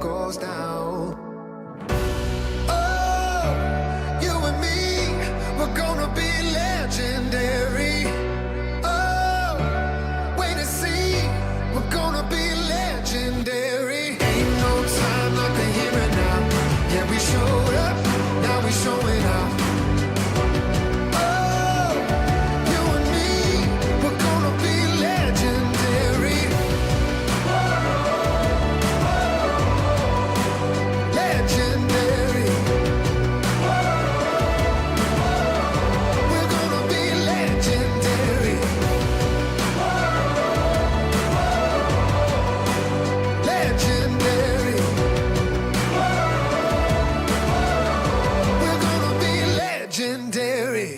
it goes down. Oh, you and me, we're gonna be legendary. Oh, wait and see, we're gonna be legendary. Ain't no time like the here and now. Yeah, we showed up, now we showing out. Oh, you and me, we're gonna be legendary. Legendary. We're gonna be legendary. Legendary. We're gonna be legendary.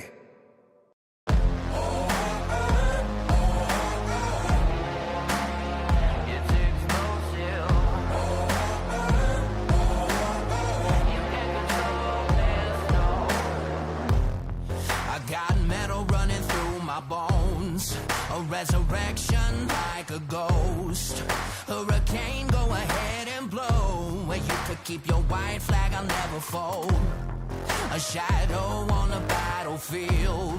I got metal running through my bones, a resurrection like a ghost. Hurricane, go ahead and blow. Where you could keep your white flag, I'll never fold. A shadow on the battlefield,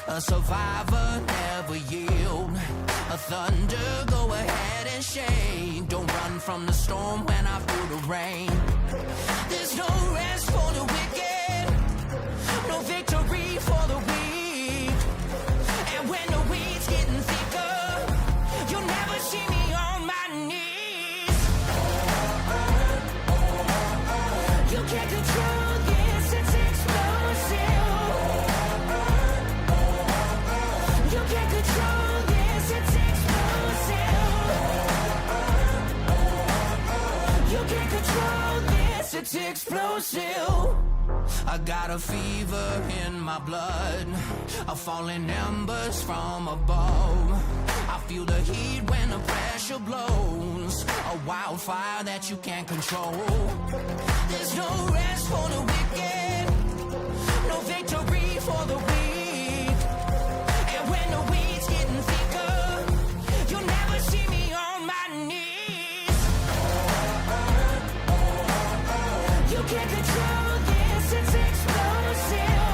a survivor never yield. A thunder, go ahead and shake. Don't run from the storm when I feel the rain. There's no rest for the wicked, no victory for the weak. And when the weeds getting thicker, you'll never see me on my knees. You can't control this, it's explosive. You can't control this, it's explosive. You can't control this, it's explosive. I got a fever in my blood, a falling embers from above. I feel the heat when the pressure blows, a wildfire that you can't control. There's no rest for the wicked, no victory for the weak. And when the weeds getting thicker, you'll never see me on my knees. You can't control this, it's explosive.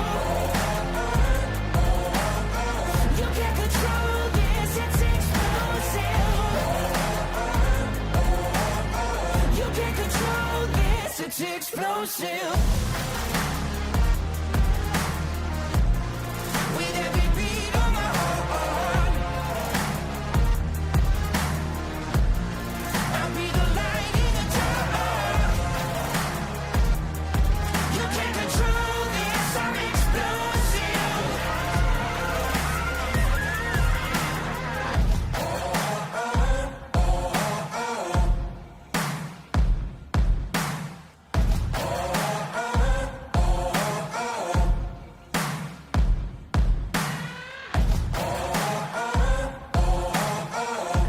You can't control this, it's explosive. You can't control this, it's explosive. With every beat of my heart, I'll be the light in the dark. You can't control this, I'm explosive.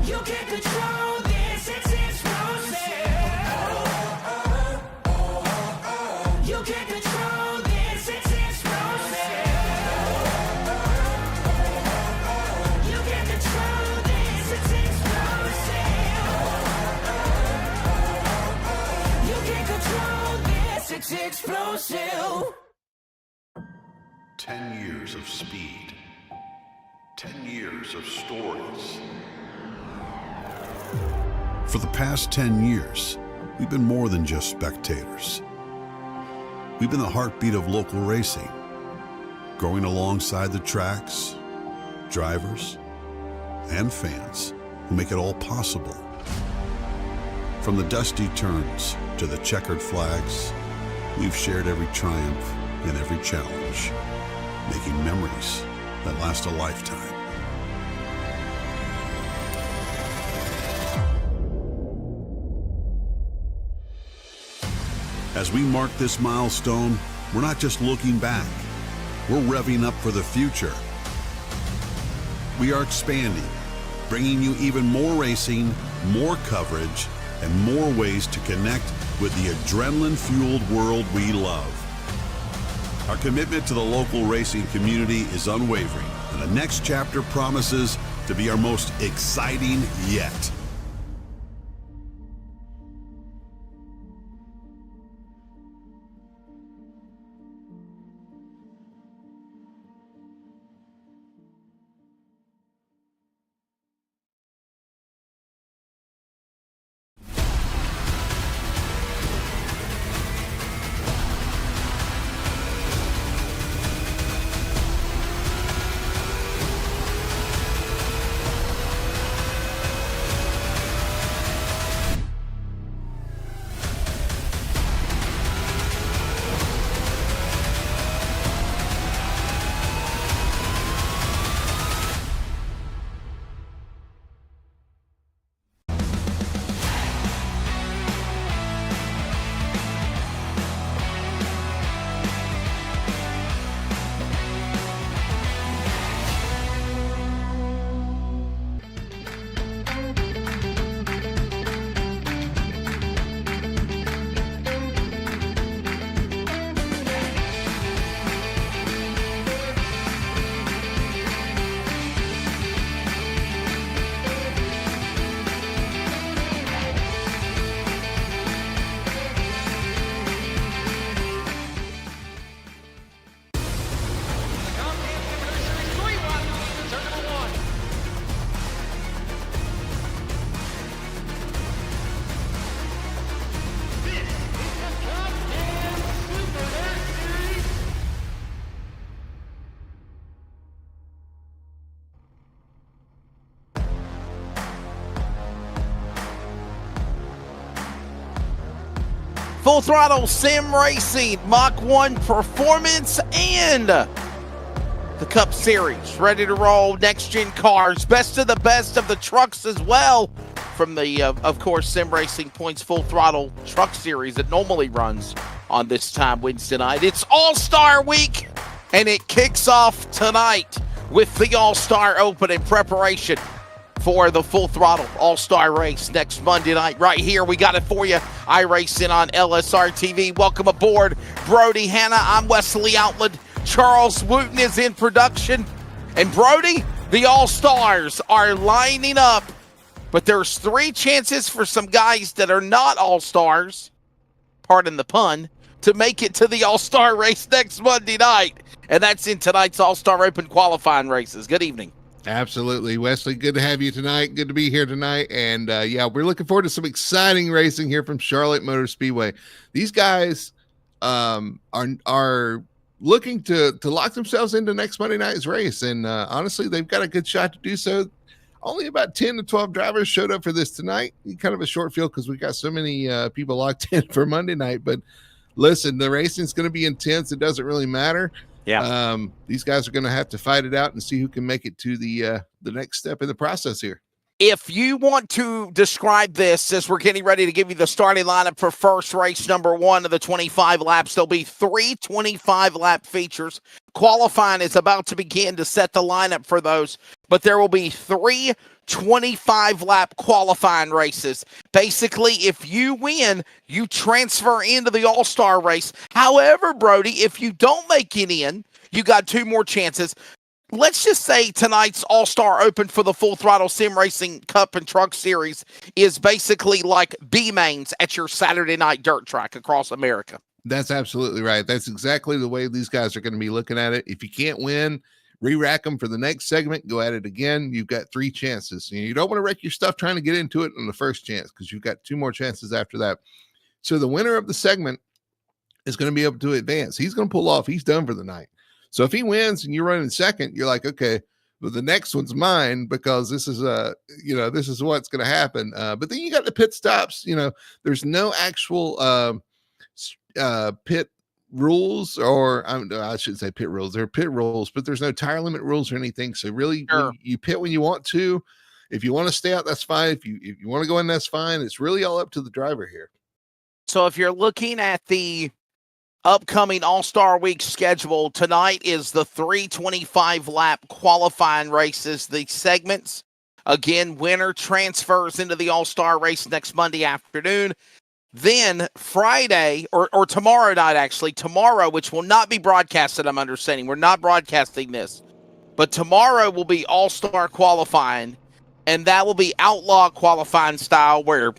You can't control this, it's explosive. You can't control this, it's explosive. You can't control this, it's explosive. You can't control this, it's explosive. 10 years of speed. 10 years of stories. For the past 10 years, we've been more than just spectators. We've been the heartbeat of local racing, growing alongside the tracks, drivers, and fans who make it all possible. From the dusty turns to the checkered flags, we've shared every triumph and every challenge, making memories that last a lifetime. As we mark this milestone, we're not just looking back, we're revving up for the future. We are expanding, bringing you even more racing, more coverage, and more ways to connect with the adrenaline-fueled world we love. Our commitment to the local racing community is unwavering, and the next chapter promises to be our most exciting yet. Full Throttle Sim Racing, Mach 1 Performance, and the Cup Series. Ready to roll, next-gen cars, best of the trucks as well from the, of course, Sim Racing Points Full Throttle Truck Series that normally runs on this time Wednesday night. It's All-Star Week, and it kicks off tonight with the All-Star Open in preparation for the Full Throttle All-Star Race next Monday night. Right here, we got it for you. iRacing on LSRTV. Welcome aboard, Brody Hanna. I'm Wesley Outland. Charles Wooten is in production. And Brody, the All-Stars are lining up. But there's 3 chances for some guys that are not All-Stars, pardon the pun, to make it to the All-Star race next Monday night. And that's in tonight's All-Star Open qualifying races. Good evening. Absolutely, Wesley. Good to have you tonight. Good to be here tonight. And yeah, we're looking forward to some exciting racing here from Charlotte Motor Speedway. These guys are looking to lock themselves into next Monday night's race. And honestly, they've got a good shot to do so. Only about 10 to 12 drivers showed up for this tonight. Kind of a short field because we got so many people locked in for Monday night. But listen, the racing is going to be intense. It doesn't really matter. Yeah. These guys are going to have to fight it out and see who can make it to the next step in the process here. If you want to describe this as we're getting ready to give you the starting lineup for first race number 1 of the 25 laps, there'll be 3 25-lap features. Qualifying is about to begin to set the lineup for those, but there will be 3 25-lap qualifying races. Basically, if you win, you transfer into the All-Star race. However, Brody, if you don't make it in, you got 2 more chances. Let's just say tonight's All-Star Open for the Full Throttle Sim Racing Cup and Truck Series is basically like B-mains at your Saturday night dirt track across America. That's absolutely right. That's exactly the way these guys are going to be looking at it. If you can't win, re-rack them for the next segment, go at it again. You've got 3 chances. You don't want to wreck your stuff trying to get into it on the first chance because you've got 2 more chances after that. So the winner of the segment is going to be able to advance. He's going to pull off. He's done for the night. So if he wins and you're running second, you're like, okay, well, the next one's mine because this is this is what's going to happen. But then you got the pit stops. There's no actual pit rules, or I shouldn't say pit rules. There are pit rules, but there's no tire limit rules or anything. So really, sure, you pit when you want to. If you want to stay out, that's fine. If you want to go in, that's fine. It's really all up to the driver here. So if you're looking at the upcoming All-Star Week schedule, tonight is the 3 25-lap qualifying races, the segments. Again, winner transfers into the All-Star race next Monday afternoon. Then Friday, or tomorrow night, actually, tomorrow, which will not be broadcasted, I'm understanding. We're not broadcasting this. But tomorrow will be All-Star qualifying, and that will be outlaw qualifying style where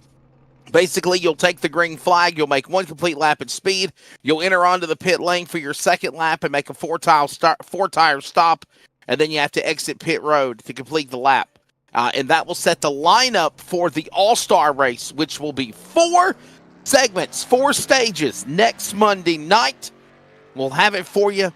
basically, you'll take the green flag, you'll make 1 complete lap at speed, you'll enter onto the pit lane for your second lap and make a 4-tire stop, and then you have to exit pit road to complete the lap. And that will set the lineup for the All-Star race, which will be 4 segments, 4 stages next Monday night. We'll have it for you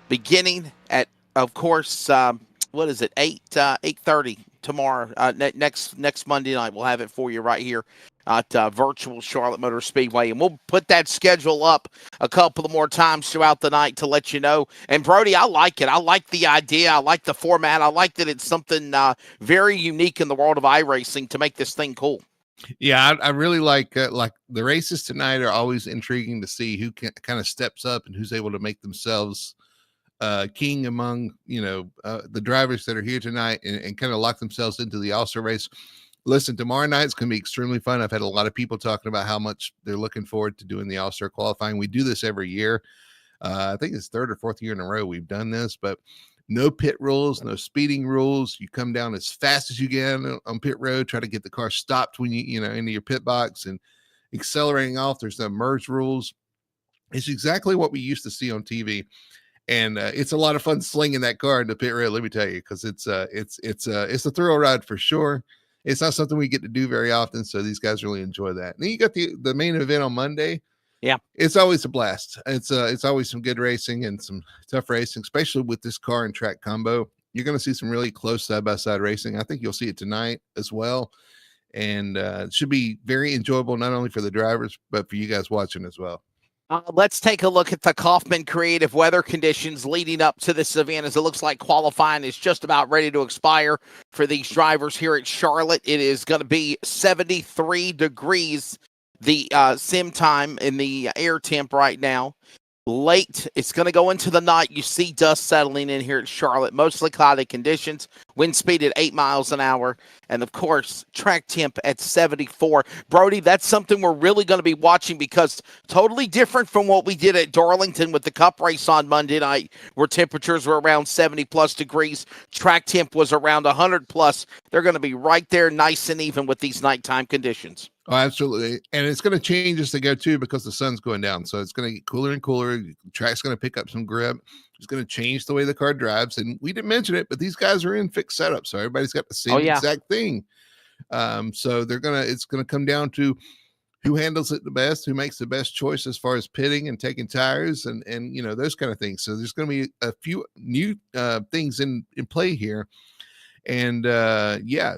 beginning at, of course, 8:30 tomorrow, next Monday night. We'll have it for you right here at virtual Charlotte Motor Speedway. And we'll put that schedule up a couple of more times throughout the night to let you know. And Brody, I like it. I like the idea. I like the format. I like that it's something very unique in the world of iRacing to make this thing cool. Yeah, I really like the races tonight are always intriguing to see who kind of steps up and who's able to make themselves king among, the drivers that are here tonight and kind of lock themselves into the All-Star race. Listen, tomorrow night it's going to be extremely fun. I've had a lot of people talking about how much they're looking forward to doing the All-Star qualifying. We do this every year. I think it's 3rd or 4th year in a row we've done this, but no pit rules, no speeding rules. You come down as fast as you can on pit road, try to get the car stopped when you into your pit box and accelerating off. There's no merge rules. It's exactly what we used to see on TV. And it's a lot of fun slinging that car into pit road, let me tell you, because it's a thrill ride for sure. It's not something we get to do very often, so these guys really enjoy that. And then you got the main event on Monday. Yeah, it's always a blast. It's always some good racing and some tough racing, especially with this car and track combo. You're going to see some really close side-by-side racing. I think you'll see it tonight as well. and it should be very enjoyable, not only for the drivers, but for you guys watching as well. Let's take a look at the Kaufman Creative weather conditions leading up to this event, as it looks like qualifying is just about ready to expire for these drivers here at Charlotte. It is going to be 73 degrees, the sim time in the air temp right now. Late, it's going to go into the night. You see dust settling in here at Charlotte, mostly cloudy conditions, wind speed at 8 miles an hour, and of course, track temp at 74. Brody, that's something we're really going to be watching, because totally different from what we did at Darlington with the Cup race on Monday night, where temperatures were around 70-plus degrees. Track temp was around 100-plus. They're going to be right there nice and even with these nighttime conditions. Oh, absolutely. And it's going to change as they go too, because the sun's going down. So it's going to get cooler and cooler. The track's going to pick up some grip. It's going to change the way the car drives. And we didn't mention it, but these guys are in fixed setup. So everybody's got the same exact thing. So it's going to come down to who handles it the best, who makes the best choice as far as pitting and taking tires and those kind of things. So there's going to be a few new things in play here. And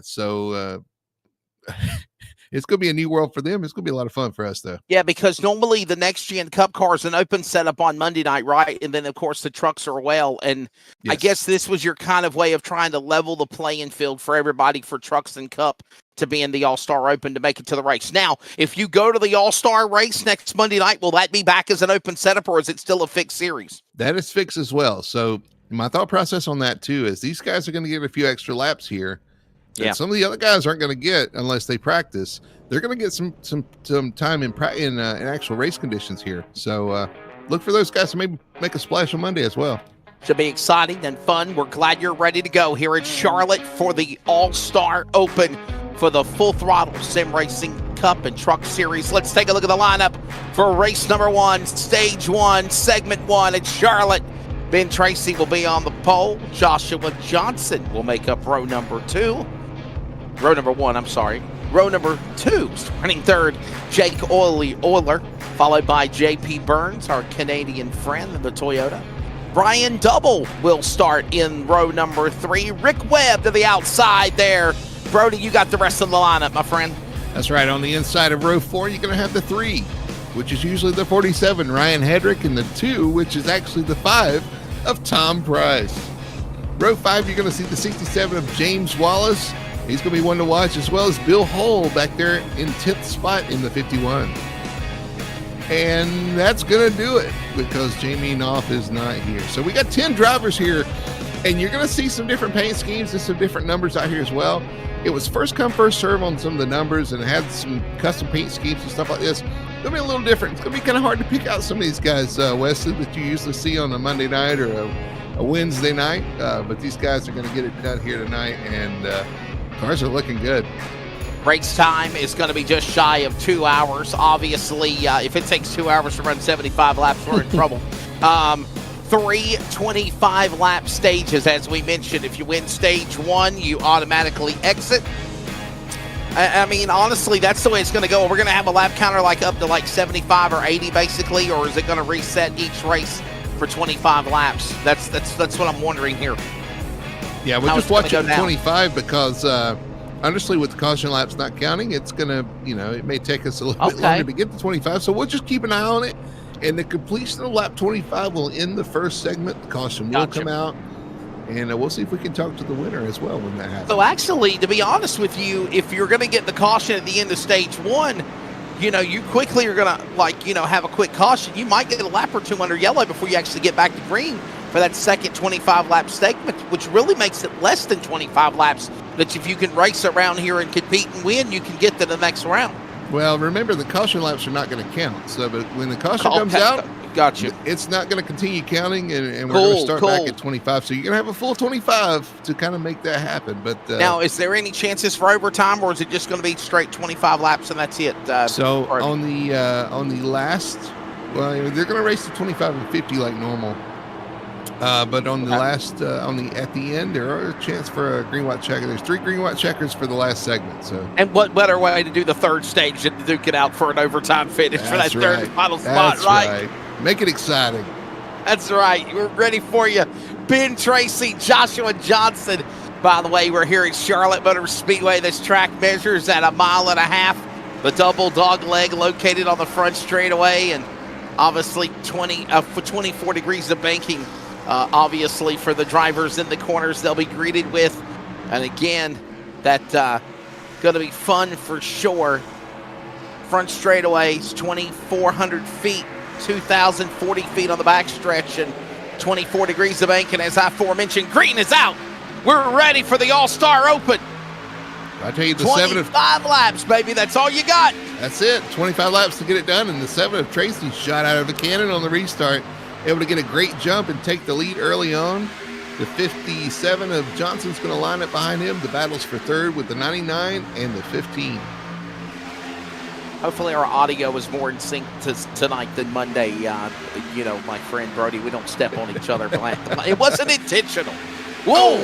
so it's going to be a new world for them. It's going to be a lot of fun for us, though. Yeah, because normally the next gen Cup car is an open setup on Monday night, right? And then, of course, the trucks are well. And yes. I guess this was your kind of way of trying to level the playing field for everybody for trucks and Cup to be in the All-Star Open to make it to the race. Now, if you go to the All-Star race next Monday night, will that be back as an open setup, or is it still a fixed series? That is fixed as well. So my thought process on that, too, is these guys are going to get a few extra laps here. Yeah. Some of the other guys aren't going to get unless they practice. They're going to get some time in actual race conditions here. So look for those guys to maybe make a splash on Monday as well. Should be exciting and fun. We're glad you're ready to go here at Charlotte for the All-Star Open for the Full Throttle Sim Racing Cup and Truck Series. Let's take a look at the lineup for race number 1, stage 1, segment 1 at Charlotte. Ben Tracy will be on the pole. Joshua Johnson will make up row number 1, I'm sorry. Row number 2, running third, Jake Euler, followed by J.P. Burns, our Canadian friend in the Toyota. Brian Double will start in row number 3. Rick Webb to the outside there. Brody, you got the rest of the lineup, my friend. That's right. On the inside of row 4, you're going to have the 3, which is usually the 47, Ryan Hedrick, and the 2, which is actually the 5 of Tom Price. Row 5, you're going to see the 67 of James Wallace. He's going to be one to watch, as well as Bill Hull back there in 10th spot in the 51. And that's going to do it, because Jamie Knopf is not here. So we got 10 drivers here, and you're going to see some different paint schemes and some different numbers out here as well. It was first come, first serve on some of the numbers, and it had some custom paint schemes and stuff like this. It's going to be a little different. It's going to be kind of hard to pick out some of these guys, Wesley, that you usually see on a Monday night or a Wednesday night. But these guys are going to get it done here tonight, and cars are looking good. Race time is going to be just shy of 2 hours. Obviously, if it takes 2 hours to run 75 laps, we're in trouble. 3 25-lap stages, as we mentioned. If you win stage 1, you automatically exit. I mean, honestly, that's the way it's going to go. We're going to have a lap counter up to 75 or 80, basically, or is it going to reset each race for 25 laps? That's what I'm wondering here. Yeah, we're just watching 25 because, honestly, with the caution laps not counting, it's going to, it may take us a little bit longer to get to 25. So we'll just keep an eye on it. And the completion of lap 25 will end the first segment. The caution will come out. And we'll see if we can talk to the winner as well when that happens. So actually, to be honest with you, if you're going to get the caution at the end of stage 1, you quickly are going to, have a quick caution. You might get a lap or 2 under yellow before you actually get back to green for that second 25-lap segment, which really makes it less than 25 laps, that if you can race around here and compete and win, you can get to the next round. Well, remember, the caution laps are not going to count. So, but when the caution comes out, gotcha, it's not going to continue counting, and we're going to start back at 25. So you're going to have a full 25 to kind of make that happen. But now, is there any chances for overtime, or is it just going to be straight 25 laps and that's it? So on the last, well, they're going to race to 25 and 50 like normal. But on the last, at the end, there are a chance for a green white checker. There's 3 green white checkers for the last segment. So, and what better way to do the third stage than to duke it out for an overtime finish for that third and final spot, right? Make it exciting. That's right. We're ready for you. Ben Tracy, Joshua Johnson, By the way, we're here at Charlotte Motor Speedway. This track measures at 1.5 miles. The double dog leg located on the front straightaway, and obviously 24 degrees of banking, obviously, for the drivers in the corners they'll be greeted with. And again, that's going to be fun for sure. Front straightaways, 2,400 feet, 2,040 feet on the backstretch, and 24 degrees of banking. As I aforementioned, green is out. We're ready for the All-Star Open. I tell you, the 25 laps, baby. That's all you got. That's it. 25 laps to get it done. And the 7 of Tracy shot out of the cannon on the restart, able to get a great jump and take the lead early on. The 57 of Johnson's going to line up behind him. The battle's for third with the 99 and the 15. Hopefully our audio is more in sync tonight than Monday. You know, my friend Brody, we don't step on each other. It wasn't intentional. Whoa!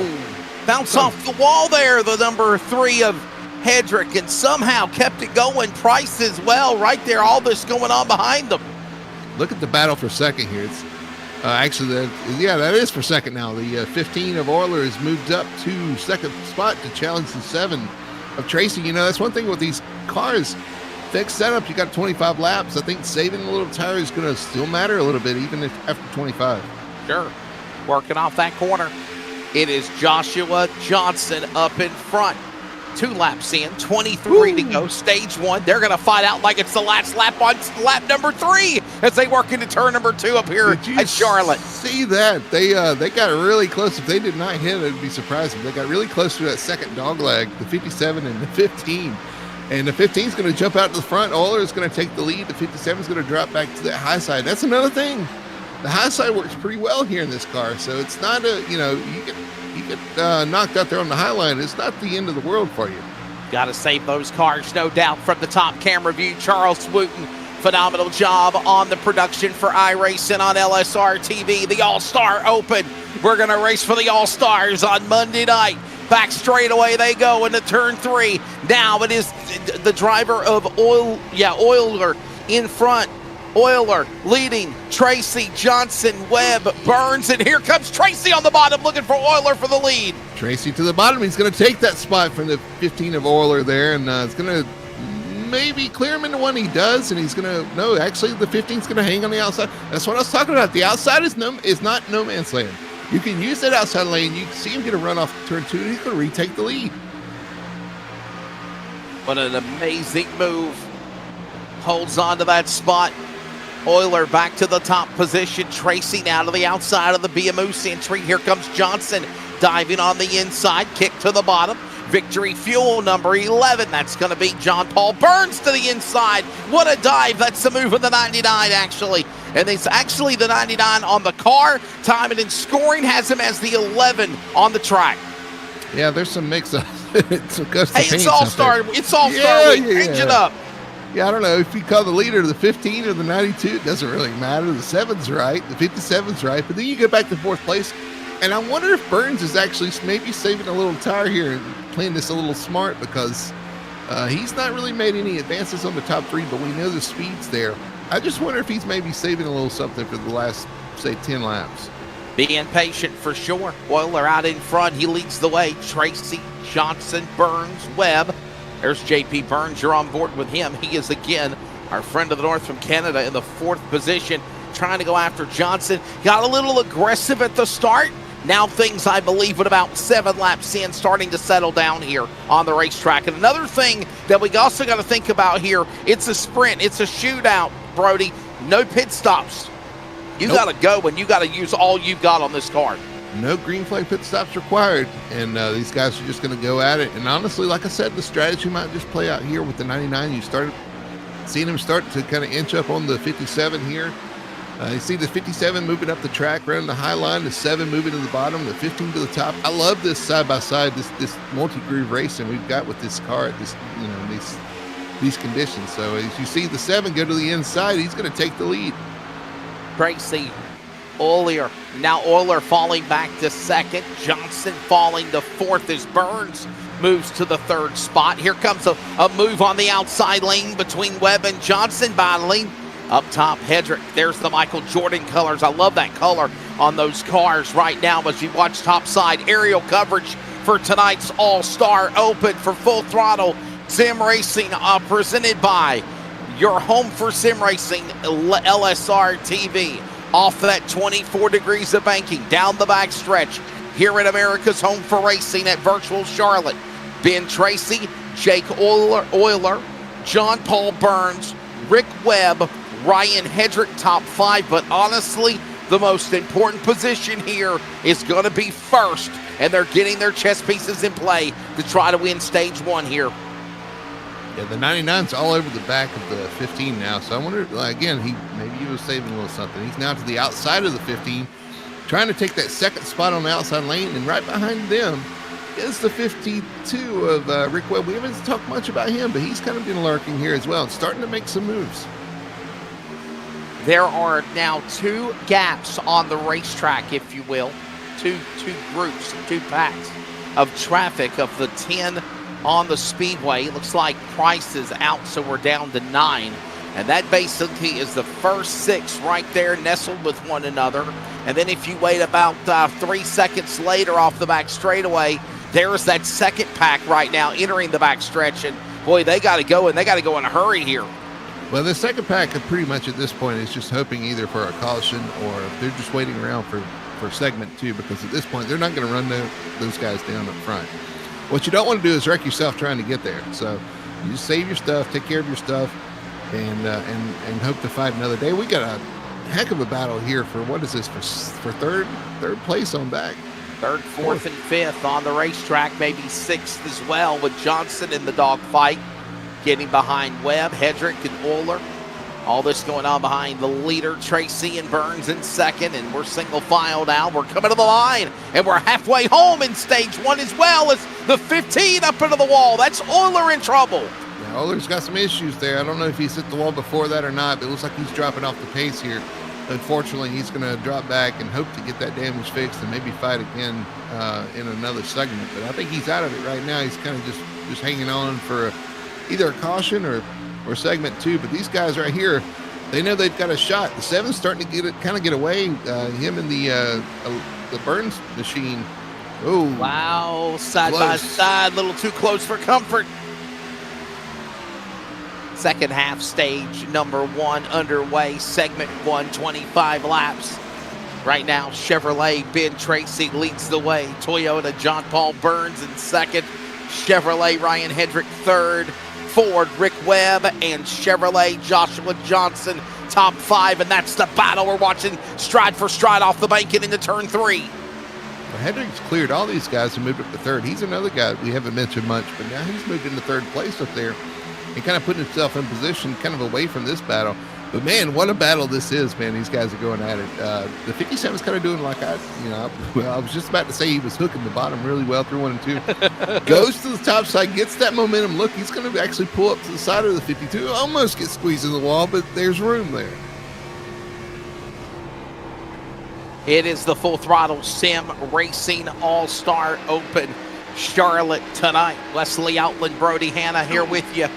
Bounce off the wall there, the number 3 of Hedrick, and somehow kept it going. Price as well, right there. All this going on behind them. Look at the battle for second here. It's actually, that is for second now. The 15 of Euler has moved up to second spot to challenge the 7 of Tracy. You know, that's one thing with these cars. Fixed setup, you got 25 laps. I think saving a little tire is going to still matter a little bit, even after 25. Sure. Working off that corner. It is Joshua Johnson up in front. 2 laps in, 23 to go, stage 1. They're going to fight out like it's the last lap on lap number 3 as they work into turn number 2 up here at Charlotte. See that? They got really close. If they did not hit, it would be surprising. They got really close to that second dog leg, the 57 and the 15. And the 15 is going to jump out to the front. Euler is going to take the lead. The 57 is going to drop back to that high side. That's another thing. The high side works pretty well here in this car. So it's not you get knocked out there on the high line. It's not the end of the world for you. Got to save those cars, no doubt. From the top camera view, Charles Wooten, phenomenal job on the production for iRacing on LSRTV. The All-Star Open. We're going to race for the All-Stars on Monday night. Back straightaway they go into turn 3. Now it is the driver of Euler in front. Euler leading Tracy, Johnson, Webb, Burns, and here comes Tracy on the bottom looking for Euler for the lead. Tracy to the bottom. He's going to take that spot from the 15 of Euler there, and it's going to maybe clear him into one. He does, and he's going to, no, actually the 15 is going to hang on the outside. That's what I was talking about. The outside is not no man's land. You can use that outside lane. You can see him get a run off turn 2, and he's going to retake the lead. What an amazing move. Holds on to that spot. Euler back to the top position. Tracy now to the outside of the BMO entry. Here comes Johnson diving on the inside. Kick to the bottom. Victory Fuel number 11. That's going to be John Paul Burns to the inside. What a dive. That's the move of the 99, actually. And it's actually the 99 on the car. Timing and scoring has him as the 11 on the track. Yeah, there's some mix-ups. It's All-Star. It's All-Star week. Change it up. Yeah, I don't know if you call the leader the 15 or the 92. It doesn't really matter. The 7's right. The 57's right. But then you get back to 4th place. And I wonder if Burns is actually maybe saving a little tire here and playing this a little smart, because he's not really made any advances on the top 3, but we know the speed's there. I just wonder if he's maybe saving a little something for the last, say, 10 laps. Being patient for sure. Euler out in front. He leads the way. Tracy, Johnson, Burns, Webb. There's JP Burns. You're on board with him. He is, again, our friend of the North from Canada in the 4th position, trying to go after Johnson. Got a little aggressive at the start. Now things, I believe, with about 7 laps in, starting to settle down here on the racetrack. And another thing that we also got to think about here, it's a sprint. It's a shootout, Brody. No pit stops. You got to go, and you got to use all you've got on this car. No green flag pit stops required, and these guys are just going to go at it. And honestly, like I said, the strategy might just play out here with the 99. You started seeing him start to kind of inch up on the 57 here. You see the 57 moving up the track, running the high line, the 7 moving to the bottom, the 15 to the top. I love this side-by-side, this multi-groove racing we've got with this car at these conditions. So as you see the 7 go to the inside, he's going to take the lead. Tracy, Euler. Now Euler falling back to 2nd. Johnson falling to 4th as Burns moves to the 3rd spot. Here comes a move on the outside lane between Webb and Johnson battling. Up top, Hedrick. There's the Michael Jordan colors. I love that color on those cars right now as you watch topside aerial coverage for tonight's All-Star Open for Full Throttle Sim Racing, presented by your home for sim racing, LSRTV. Off that 24 degrees of banking, down the back stretch, here at America's home for racing at Virtual Charlotte. Ben Tracy, Jake Euler, John Paul Burns, Rick Webb, Ryan Hedrick, top 5. But honestly, the most important position here is going to be first, and they're getting their chess pieces in play to try to win stage 1 here. Yeah, the 99's all over the back of the 15 now. So I wonder, again, maybe he was saving a little something. He's now to the outside of the 15, trying to take that second spot on the outside lane, and right behind them is the 52 of Rick Webb. We haven't talked much about him, but he's kind of been lurking here as well and starting to make some moves. There are now 2 gaps on the racetrack, if you will. Two groups, 2 packs of traffic of the 10 on the speedway. It looks like Price is out, so we're down to 9. And that basically is the first 6 right there nestled with one another. And then if you wait about 3 seconds later off the back straightaway, there's that second pack right now entering the back stretch. And boy, they got to go, and they got to go in a hurry here. Well, the second pack pretty much at this point is just hoping either for a caution or they're just waiting around for segment 2, because at this point they're not going to run those guys down up front. What you don't want to do is wreck yourself trying to get there. So you just save your stuff, take care of your stuff, and hope to fight another day. We got a heck of a battle here for, what is this, for third place on back. 3rd, 4th, and 5th on the racetrack, maybe 6th as well, with Johnson in the dogfight, getting behind Webb, Hedrick, and Euler. All this going on behind the leader, Tracy and Burns in 2nd, and we're single file now. We're coming to the line, and we're halfway home in stage 1 as well as the 15 up into the wall. That's Euler in trouble. Yeah, Euler's got some issues there. I don't know if he's hit the wall before that or not, but it looks like he's dropping off the pace here. Unfortunately, he's going to drop back and hope to get that damage fixed and maybe fight again in another segment. But I think he's out of it right now. He's kind of just hanging on for either a caution or segment 2. But these guys right here, they know they've got a shot. The 7's starting to get away. Him and the Burns machine. Oh, wow, side by side, a little too close for comfort. Second half stage number 1 underway, segment 1, 25 laps. Right now, Chevrolet Ben Tracy leads the way. Toyota John Paul Burns in 2nd. Chevrolet Ryan Hedrick 3rd. Ford Rick Webb, and Chevrolet Joshua Johnson top 5. And that's the battle we're watching stride for stride off the bank and into turn 3. Well, Hedrick's cleared all these guys and moved up to 3rd. He's another guy we haven't mentioned much, but now he's moved into 3rd place up there and kind of putting himself in position kind of away from this battle. But man, what a battle this is, man. These guys are going at it. The 57's kind of doing like I was just about to say he was hooking the bottom really well through 1 and 2. Goes to the top side, gets that momentum. Look, he's going to actually pull up to the side of the 52. Almost gets squeezed in the wall, but there's room there. It is the Full Throttle Sim Racing All-Star Open Charlotte tonight. Wesley Outland, Brody Hanna here with you.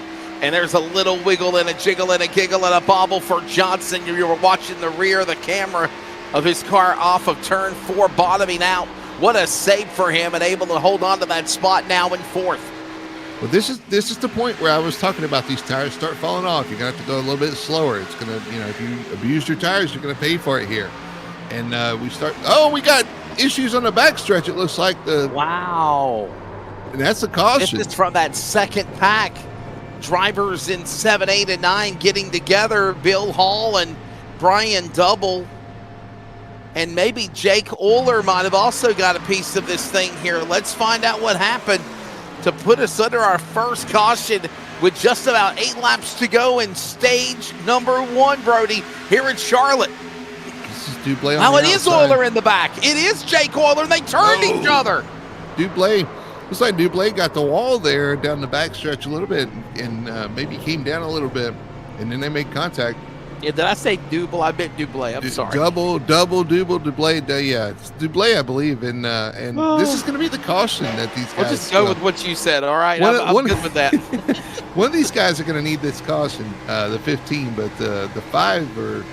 And there's a little wiggle and a jiggle and a giggle and a bobble for Johnson. You were watching the rear of the camera of his car off of turn 4, bottoming out. What a save for him, and able to hold on to that spot now in 4th. Well, this is the point where I was talking about these tires start falling off. You're going to have to go a little bit slower. It's going to, if you abuse your tires, you're going to pay for it here. And we got issues on the backstretch. It looks like wow. And that's a caution. This is from that second pack. Drivers in 7, 8, and 9 getting together. Bill Hall and Brian Double. And maybe Jake Euler might have also got a piece of this thing here. Let's find out what happened to put us under our first caution with just about 8 laps to go in stage number 1, Brody, here in Charlotte. This is Dublé on Now the it is outside. Euler in the back. It is Jake Euler, and they turned each other. Dublé. Looks like Dublé got the wall there down the backstretch a little bit and maybe came down a little bit, and then they made contact. Yeah, did I say Duble? I meant Dublé. I'm sorry. Double, Dublé. Yeah, it's Dublé, I believe. And this is going to be the caution that these guys. We'll just go with what you said, all right? I'm good with that. One of these guys are going to need this caution, the 15, but the 5,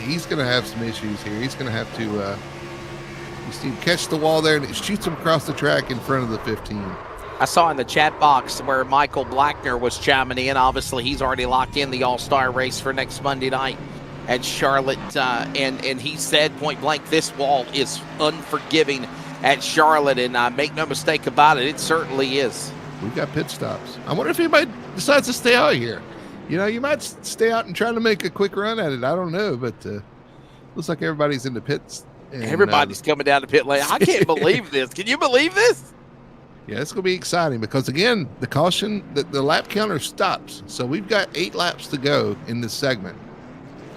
he's going to have some issues here. He's going to have to You see him catch the wall there, and it shoots him across the track in front of the 15. I saw in the chat box where Michael Blackner was chiming in. Obviously, he's already locked in the All-Star race for next Monday night at Charlotte. And he said point blank, this wall is unforgiving at Charlotte. And make no mistake about it, it certainly is. We've got pit stops. I wonder if anybody decides to stay out here. You know, you might stay out and try to make a quick run at it. I don't know, but looks like everybody's in the pits. And, everybody's coming down the pit lane. I can't believe this. Can you believe this? Yeah, it's going to be exciting because, again, the caution, the lap counter stops. So we've got 8 laps to go in this segment.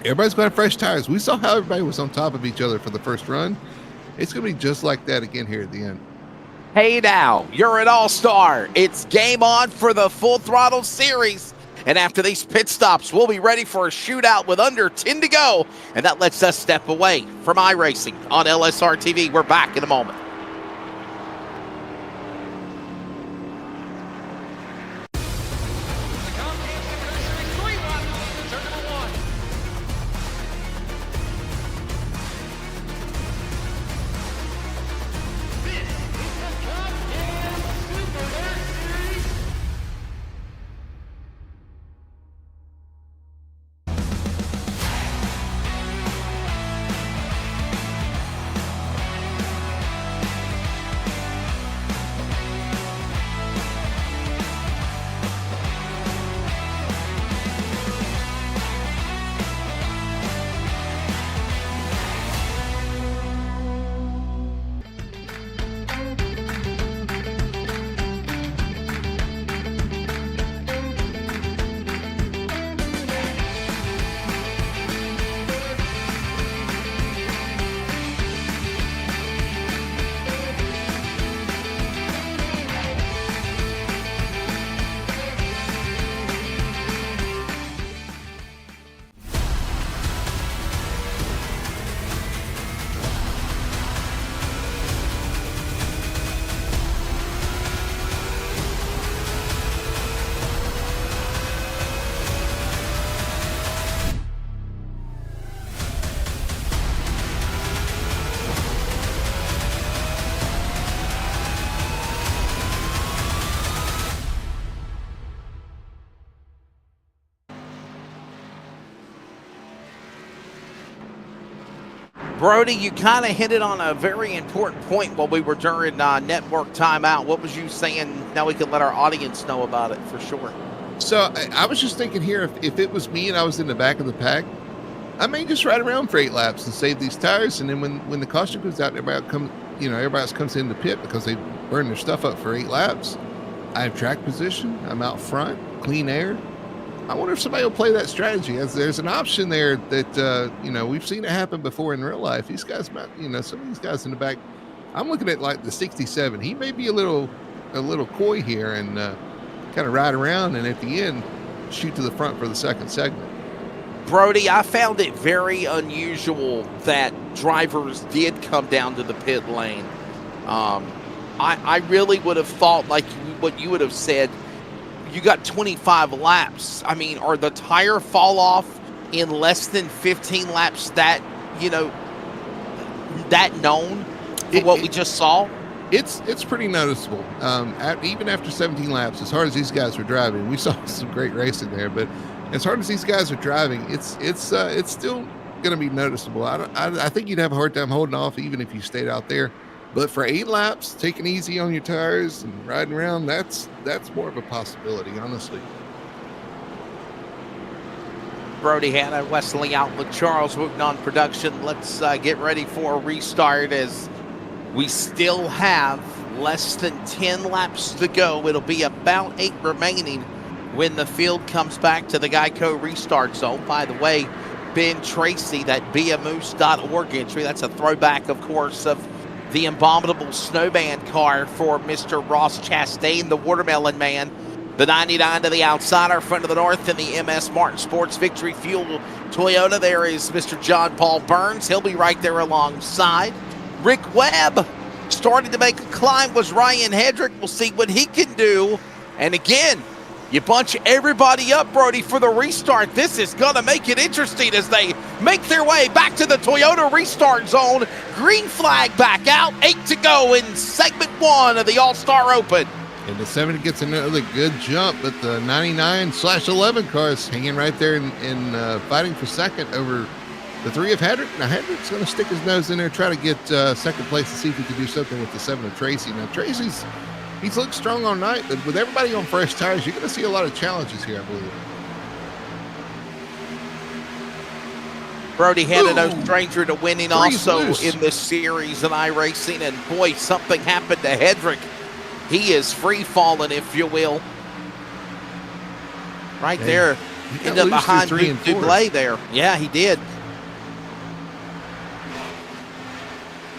Everybody's going to have fresh tires. We saw how everybody was on top of each other for the first run. It's going to be just like that again here at the end. Hey now, you're an all-star. It's game on for the Full Throttle Series. And after these pit stops, we'll be ready for a shootout with under 10 to go. And that lets us step away from iRacing on LSRTV. We're back in a moment. Brody, you kind of hinted on a very important point while we were during network timeout. What was you saying? Now we can let our audience know about it for sure. So I was just thinking here, if it was me and I was in the back of the pack, I may just ride around for 8 laps and save these tires. And then when the caution goes out, everybody else comes in the pit because they burned their stuff up for 8 laps. I have track position. I'm out front, clean air. I wonder if somebody will play that strategy. As there's an option there that we've seen it happen before in real life. These guys, some of these guys in the back. I'm looking at like the 67. He may be a little coy here and kind of ride around and at the end shoot to the front for the second segment. Brody, I found it very unusual that drivers did come down to the pit lane. I really would have thought, like what you would have said, you got 25 laps. I mean, are the tire fall off in less than 15 laps that known for what we just saw? It's pretty noticeable. Even after 17 laps, as hard as these guys were driving, we saw some great racing there, but as hard as these guys are driving, it's still going to be noticeable. I think you'd have a hard time holding off even if you stayed out there. But for 8 laps, taking easy on your tires and riding around, that's more of a possibility, honestly. Brody Hanna, Wesley Outlook, Charles Wooten on production. Let's get ready for a restart as we still have less than 10 laps to go. It'll be about 8 remaining when the field comes back to the Geico restart zone. By the way, Ben Tracy, that beamoose.org entry, that's a throwback, of course, of the abominable snowman car for Mr. Ross Chastain, the Watermelon Man. The 99 to the outside, our friend of the north in the MS Martin Sports Victory Fuel Toyota. There is Mr. John Paul Burns. He'll be right there alongside. Rick Webb starting to make a climb was Ryan Hedrick. We'll see what he can do. And again, you bunch everybody up, Brody, for the restart. This is going to make it interesting as they make their way back to the Toyota restart zone. Green flag back out, 8 to go in segment 1 of the All-Star Open. And the 7 gets another good jump, but the 99/11 car is hanging right there and fighting for second over the 3 of Hedrick. Now, Hedrick's going to stick his nose in there, try to get second place to see if he can do something with the 7 of Tracy. Now, he's looked strong all night, but with everybody on fresh tires, you're going to see a lot of challenges here, I believe. Brody Hanna, no stranger to winning also loose in this series in iRacing, and boy, something happened to Hedrick. He is free-falling, if you will. Right there. Ended up behind Dublé there. Yeah, he did.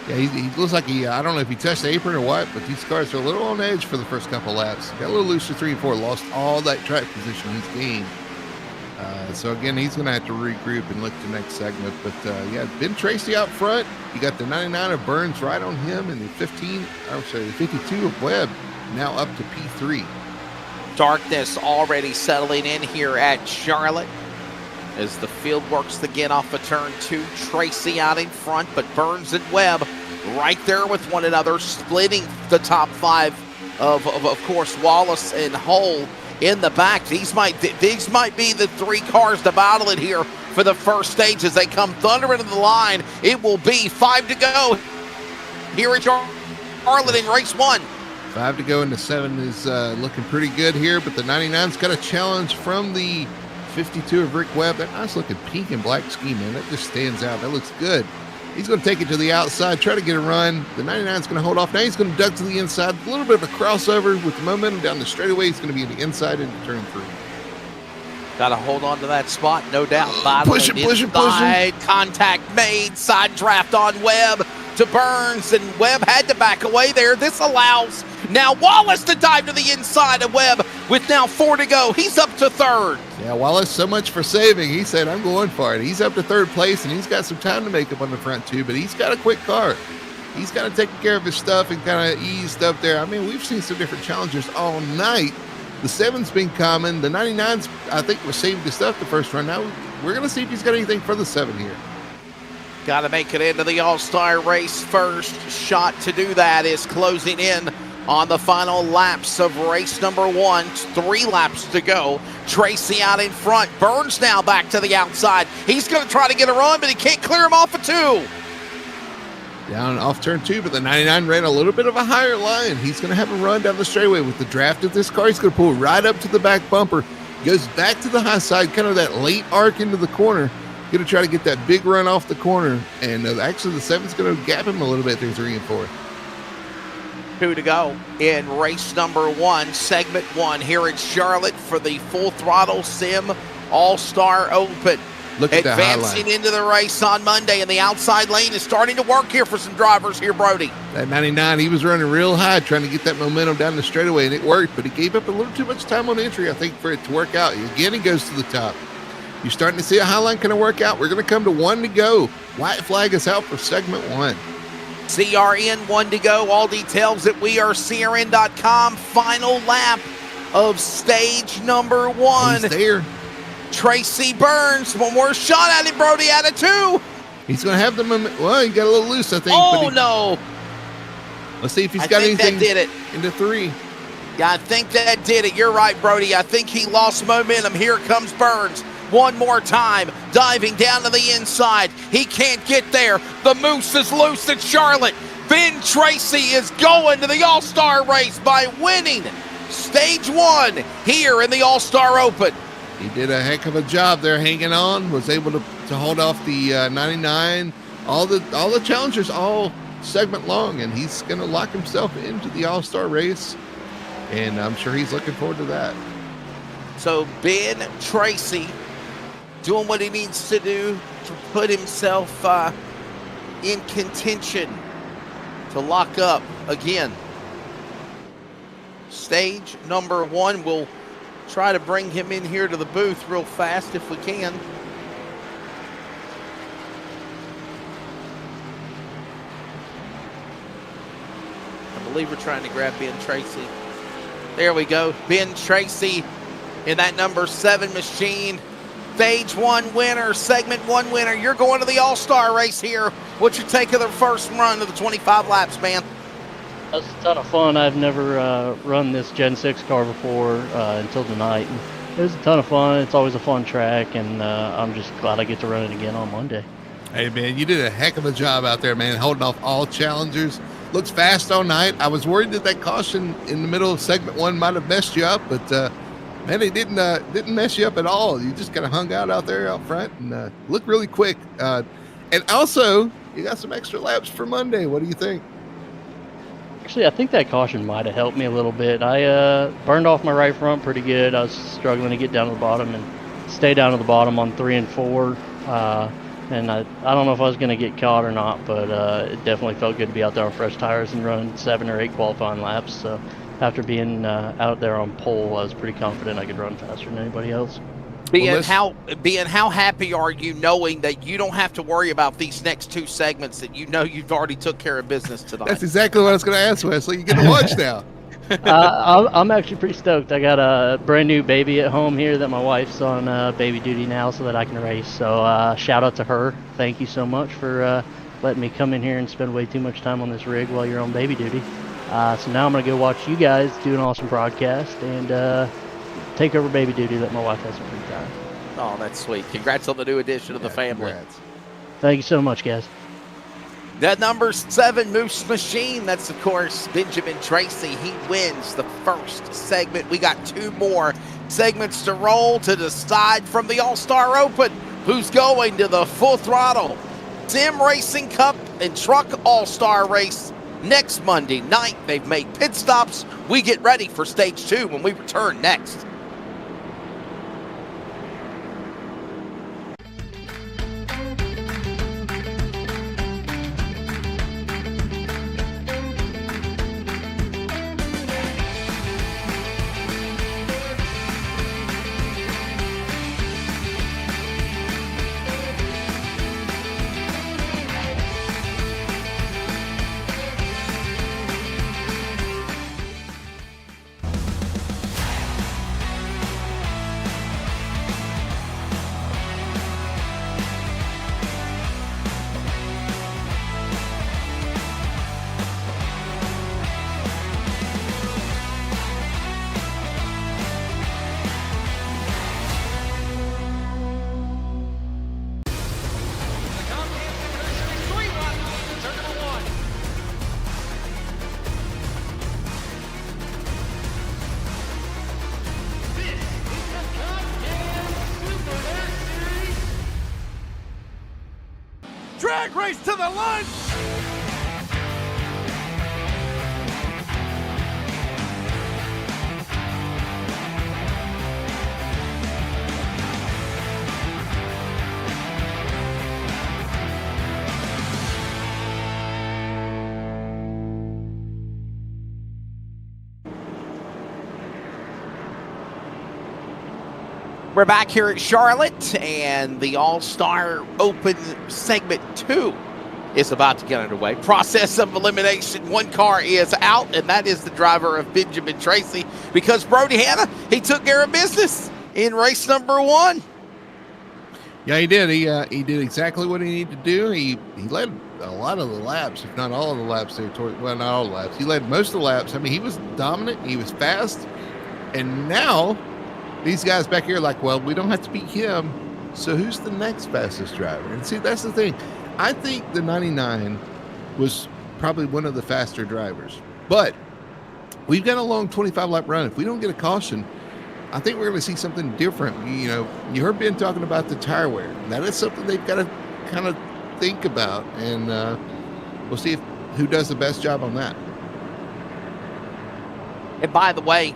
Yeah, he looks like I don't know if he touched the apron or what, but these cars are a little on edge for the first couple laps. Got a little loose to 3 and 4, lost all that track position he's gained. So again, he's going to have to regroup and look to next segment. But yeah, Ben Tracy out front. You got the 99 of Burns right on him, and the 52 of Webb now up to P3. Darkness already settling in here at Charlotte as the field works again off of turn 2. Tracy out in front, but Burns and Webb right there with one another, splitting the top 5 of course, Wallace and Hull in the back. These might be the 3 cars to battle it here for the first stage as they come thundering to the line. It will be 5 to go here at Charlotte in race 1. 5 to go, and the 7 is looking pretty good here, but the 99's got a challenge from the 52 of Rick Webb. That nice looking pink and black ski, man, that just stands out. That looks good. He's going to take it to the outside, try to get a run. The 99's going to hold off. Now he's going to duck to the inside. A little bit of a crossover with the momentum down the straightaway. He's going to be in the inside into turn 3. Got to hold on to that spot, no doubt. Push it. Contact made. Side draft on Webb to Burns, and Webb had to back away there. This allows now Wallace to dive to the inside of Webb with now 4 to go. He's up to 3rd. Yeah, Wallace, so much for saving. He said, I'm going for it. He's up to 3rd place, and he's got some time to make up on the front, too, but he's got a quick car. He's got to take care of his stuff and kind of eased up there. I mean, we've seen some different challengers all night. The 7's been common. The 99's, I think, was saving his stuff the first run. Now we're going to see if he's got anything for the 7 here. Got to make it into the All-Star race. First shot to do that is closing in on the final laps of race number 1. 3 laps to go. Tracy out in front. Burns now back to the outside. He's going to try to get a run, but he can't clear him off of 2. Down off turn 2, but the 99 ran a little bit of a higher line. He's going to have a run down the straightaway with the draft of this car. He's going to pull right up to the back bumper. Goes back to the high side, kind of that late arc into the corner. Going to try to get that big run off the corner. And actually the 7's going to gap him a little bit through 3 and 4. 2 to go in race number 1, segment 1 here in Charlotte for the Full Throttle Sim All-Star Open. Look at that advancing into the race on Monday, and the outside lane is starting to work here for some drivers here, Brody. That 99, he was running real high trying to get that momentum down the straightaway, and it worked, but he gave up a little too much time on entry, I think, for it to work out. Again, he goes to the top. You're starting to see a high line kind of work out. We're going to come to 1 to go. White flag is out for segment 1. CRN 1 to go. All details at wearecrn.com. Final lap of stage number 1. He's there. Tracy Burns, one more shot at him, Brody, out of 2. He's going to have the moment. Well, he got a little loose, I think. Oh, no. Let's see if he's got anything that did it. Into 3. Yeah, I think that did it. You're right, Brody. I think he lost momentum. Here comes Burns. One more time, diving down to the inside. He can't get there. The moose is loose at Charlotte. Ben Tracy is going to the All-Star race by winning stage 1 here in the All-Star Open. He did a heck of a job there hanging on, was able to hold off the 99. All the challengers all segment long, and he's going to lock himself into the All-Star race, and I'm sure he's looking forward to that. So Ben Tracy doing what he needs to do to put himself in contention to lock up again. Stage number 1, we'll try to bring him in here to the booth real fast if we can. I believe we're trying to grab Ben Tracy. There we go. Ben Tracy in that number 7 machine. Stage 1 winner, segment 1 winner. You're going to the All-Star race here. What's your take of the first run of the 25 laps, man? That's a ton of fun. I've never run this Gen 6 car before until tonight. And it was a ton of fun. It's always a fun track, and I'm just glad I get to run it again on Monday. Hey, man, you did a heck of a job out there, man, holding off all challengers. Looks fast all night. I was worried that caution in the middle of segment 1 might have messed you up, but man, it didn't mess you up at all. You just kind of hung out there out front and looked really quick. And also, you got some extra laps for Monday. What do you think? Actually, I think that caution might have helped me a little bit. I burned off my right front pretty good. I was struggling to get down to the bottom and stay down to the bottom on 3 and 4. And I don't know if I was going to get caught or not, but it definitely felt good to be out there on fresh tires and run 7 or 8 qualifying laps. So after being out there on pole, I was pretty confident I could run faster than anybody else. How happy are you knowing that you don't have to worry about these next 2 segments, that you know you've already took care of business tonight? That's exactly what I was going to ask, Wesley. You get to watch now. I'm actually pretty stoked. I got a brand new baby at home here that my wife's on baby duty now so that I can race. So shout out to her. Thank you so much for letting me come in here and spend way too much time on this rig while you're on baby duty. So now I'm going to go watch you guys do an awesome broadcast and take over baby duty that my wife has some free time. Oh, that's sweet. Congrats on the new addition of the family. Congrats. Thank you so much, guys. That number 7 Moose Machine, that's of course Benjamin Tracy. He wins the first segment. We got 2 more segments to roll to decide from the All-Star Open who's going to the Full Throttle Sim Racing Cup and Truck All-Star Race next Monday night. They've made pit stops. We get ready for stage 2 when we return next. Drag race to the line. We're back here at Charlotte, and the All-Star Open Segment 2 is about to get underway. Process of elimination. 1 car is out, and that is the driver of Benjamin Tracy, because Brody Hanna, he took care of business in race number 1. Yeah, he did. He did exactly what he needed to do. He led a lot of the laps, if not all of the laps there. Well, not all the laps. He led most of the laps. I mean, he was dominant. He was fast. And now these guys back here are like, well, we don't have to beat him. So who's the next fastest driver? And see, that's the thing. I think the 99 was probably one of the faster drivers. But we've got a long 25-lap run. If we don't get a caution, I think we're going to see something different. You know, you heard Ben talking about the tire wear. That is something they've got to kind of think about. And we'll see who does the best job on that. And by the way,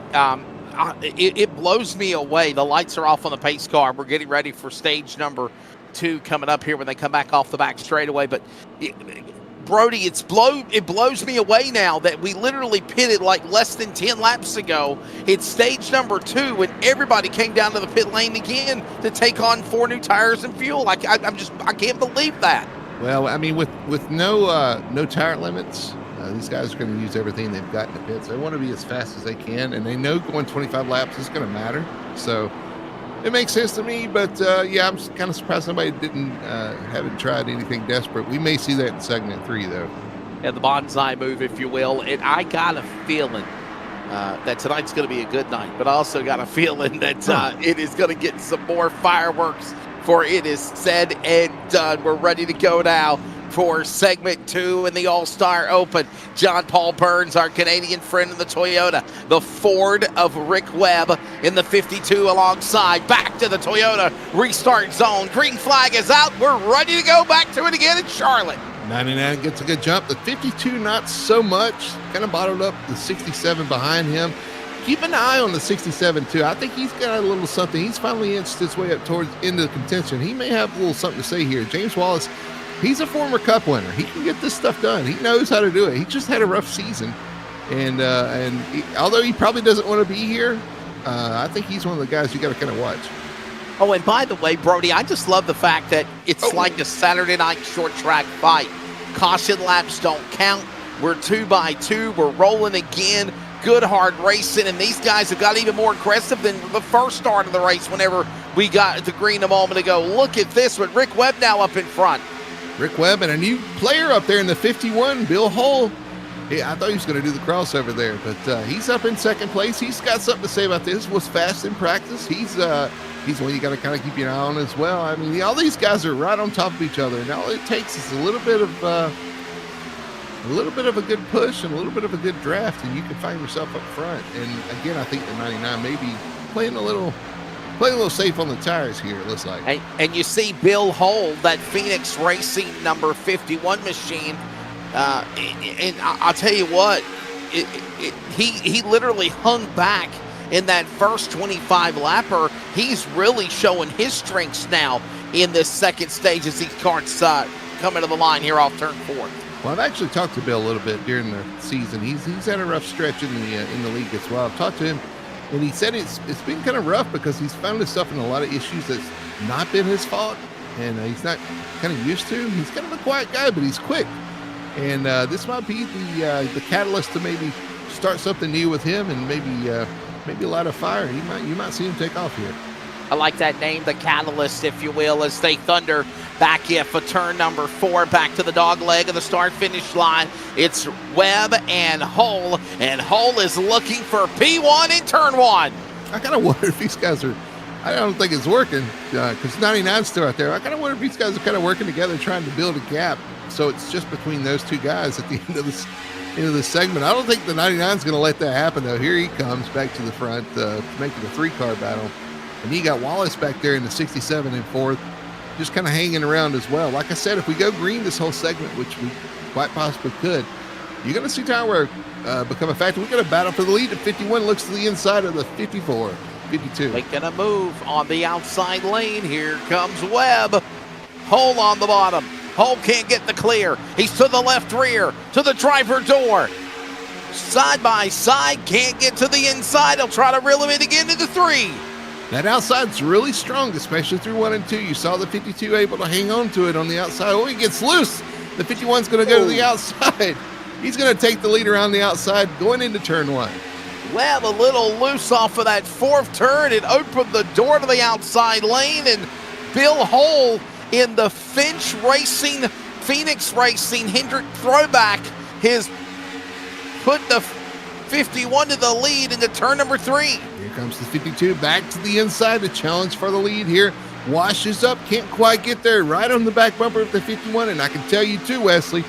it blows me away. The lights are off on the pace car. We're getting ready for stage number 2 coming up here when they come back off the back straightaway. But Brody, it blows me away now that we literally pitted like less than 10 laps ago. It's stage number 2, and everybody came down to the pit lane again to take on 4 new tires and fuel. I can't believe that. Well, I mean, with no tire limits, these guys are going to use everything they've got in the pits. They want to be as fast as they can, and they know going 25 laps is going to matter. So It makes sense to me, but yeah, I'm kind of surprised somebody haven't tried anything desperate. We may see that in segment 3, though. Yeah, the bonsai move, if you will. And I got a feeling that tonight's going to be a good night, but I also got a feeling that it is going to get some more fireworks, for it is said and done. We're ready to go now for segment 2 in the All-Star Open. John Paul Burns, our Canadian friend in the Toyota. The Ford of Rick Webb in the 52 alongside. Back to the Toyota restart zone. Green flag is out. We're ready to go back to it again in Charlotte. 99 gets a good jump. The 52, not so much. Kind of bottled up the 67 behind him. Keep an eye on the 67, too. I think he's got a little something. He's finally inched his way up towards into the contention. He may have a little something to say here. James Wallace, he's a former Cup winner. He can get this stuff done. He knows how to do it. He just had a rough season. And although he probably doesn't want to be here, I think he's one of the guys you got to kind of watch. Oh, and by the way, Brody, I just love the fact that it's like a Saturday night short track fight. Caution laps don't count. We're 2x2. We're rolling again. Good hard racing, and these guys have got even more aggressive than the first start of the race whenever we got the green a moment ago. Look at this with Rick Webb now up in front. Rick Webb and a new player up there in the 51, Bill Hull. Yeah, I thought he was going to do the crossover there, but he's up in second place. He's got something to say about this. Was fast in practice. He's one you got to kind of keep your eye on as well. I mean, all these guys are right on top of each other, and all it takes is a little bit of a good push and a little bit of a good draft, and you can find yourself up front. And again, I think the 99 may be playing a little safe on the tires here, it looks like. And you see Bill Hull, that Phoenix Racing number 51 machine, and I'll tell you what, he literally hung back in that first 25 lapper. He's really showing his strengths now in this second stage as these carts coming to the line here off turn 4. Well, I've actually talked to Bill a little bit during the season. He's had a rough stretch in the league as well. I've talked to him, and he said it's been kind of rough because he's found himself in a lot of issues that's not been his fault, and he's not kind of used to. He's kind of a quiet guy, but he's quick, and this might be the catalyst to maybe start something new with him, and maybe light a fire. You might see him take off here. I like that name, the catalyst, if you will, as they thunder back in for turn number 4, back to the dog leg of the start-finish line. It's Webb and Hull is looking for P1 in turn 1. I kind of wonder if these guys are, I don't think it's working because 99's still out there. I kind of wonder if these guys are kind of working together trying to build a gap. So it's just between those two guys at the end of this segment. I don't think the 99's going to let that happen, though. Here he comes back to the front, making a 3-car battle. And you got Wallace back there in the 67 in 4th, just kind of hanging around as well. Like I said, if we go green this whole segment, which we quite possibly could, you're going to see tire wear become a factor. We're going to battle for the lead at 51. Looks to the inside of the 54, 52. Making a move on the outside lane. Here comes Webb. Hull on the bottom. Hull can't get the clear. He's to the left rear, to the driver door. Side by side, can't get to the inside. He'll try to reel him in again into 3. That outside's really strong, especially through 1 and 2. You saw the 52 able to hang on to it on the outside. Oh, he gets loose. The 51's going to go to the outside. He's going to take the lead around the outside going into turn 1. Webb a little loose off of that 4th turn. It opened the door to the outside lane, and Bill Hull in the Finch Racing, Phoenix Racing Hendrick throwback has put the 51 to the lead into turn number 3. Here comes the 52 back to the inside. The challenge for the lead here. Washes up, can't quite get there. Right on the back bumper of the 51. And I can tell you too, Wesley,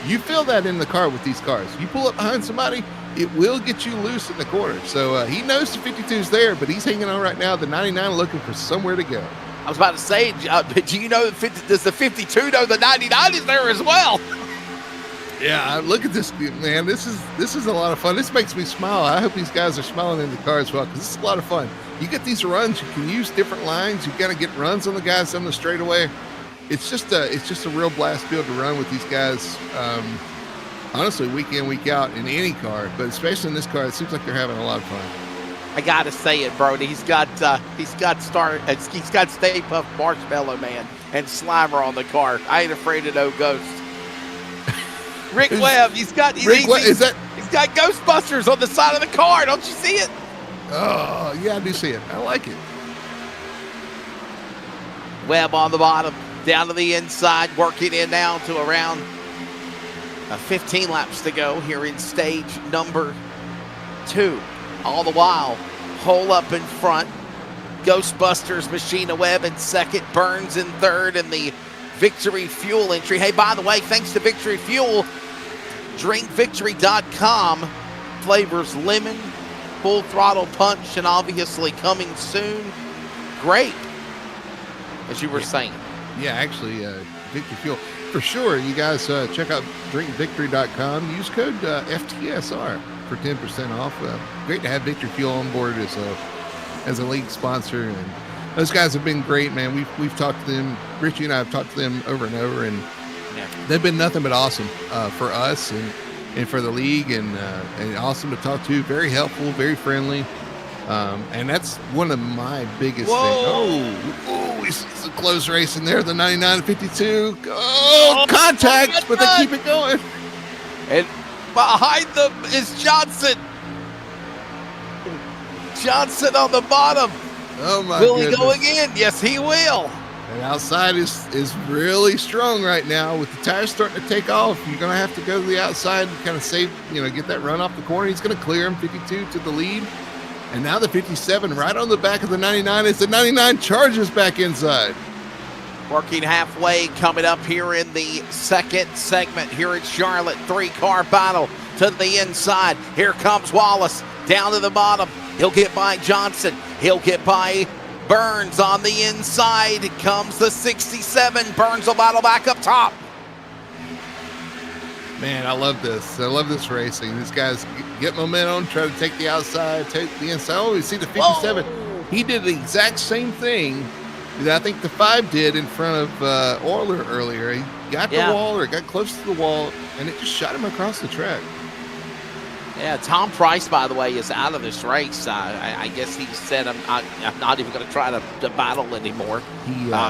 you feel that in the car with these cars. You pull up behind somebody, it will get you loose in the corner. So he knows the 52's there, but he's hanging on right now. The 99 looking for somewhere to go. I was about to say, do you know, does the 52 know the 99 is there as well? Yeah, look at this, man. This is a lot of fun. This makes me smile. I hope these guys are smiling in the car as well because this is a lot of fun. You get these runs. You can use different lines. You got to get runs on the guys on the straightaway. It's just a real blast to be able to run with these guys. Honestly, week in, week out in any car, but especially in this car, it seems like they're having a lot of fun. I gotta say it, Brody. He's got Stay Puft Marshmallow Man and Slimer on the car. I ain't afraid of no ghosts. Rick Webb, he's got Ghostbusters on the side of the car. Don't you see it? Oh yeah, I do see it. I like it. Webb on the bottom, down to the inside, working in now to around 15 laps to go here in stage number 2. All the while, hole up in front. Ghostbusters, Machina Webb in second, Burns in third, and the Victory Fuel entry. Hey, by the way, thanks to Victory Fuel, drinkvictory.com, flavors lemon, full throttle punch, and obviously coming soon, grape, as you were saying. Yeah, actually, Victory Fuel. For sure, you guys check out drinkvictory.com. Use code FTSR for 10% off. Great to have Victory Fuel on board as a league sponsor. And those guys have been great, man. We've talked to them. Richie and I have talked to them over and over, and they've been nothing but awesome for us and for the league, and awesome to talk to. Very helpful, very friendly. And that's one of my biggest things. Oh, it's a close race in there. The 99-52. Oh, contact, but they keep it going. And behind them is Johnson. Johnson on the bottom. Oh, my Will goodness. he go again? Yes, he will. And outside is really strong right now. With the tires starting to take off, you're going to have to go to the outside and kind of save, get that run off the corner. He's going to clear him, 52 to the lead. And now the 57 right on the back of the 99 as the 99 charges back inside. Working halfway, coming up here in the second segment here at Charlotte. 3-car battle to the inside. Here comes Wallace down to the bottom. He'll get by Johnson. He'll get by Burns on the inside. Comes the 67. Burns will battle back up top. Man, I love this. I love this racing. These guys get momentum, try to take the outside, take the inside. Oh, you see the 57. Whoa. He did the exact same thing that I think the 5 did in front of Euler earlier. He got the wall or got close to the wall, and it just shot him across the track. Yeah, Tom Price, by the way, is out of this race. I guess he said, I'm not even going to try to battle anymore.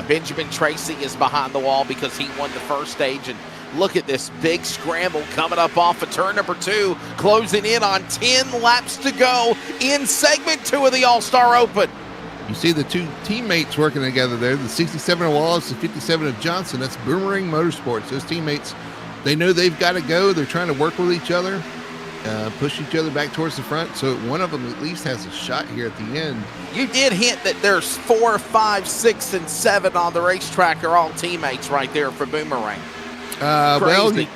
Benjamin Tracy is behind the wall because he won the first stage. And look at this big scramble coming up off of turn number 2, closing in on 10 laps to go in segment 2 of the All-Star Open. You see the two teammates working together there, the 67 of Wallace, the 57 of Johnson. That's Boomerang Motorsports. Those teammates, they know they've got to go. They're trying to work with each other. Push each other back towards the front, so one of them at least has a shot here at the end. You did hint that there's 4, 5, 6, and 7 on the racetrack are all teammates right there for Boomerang. Well,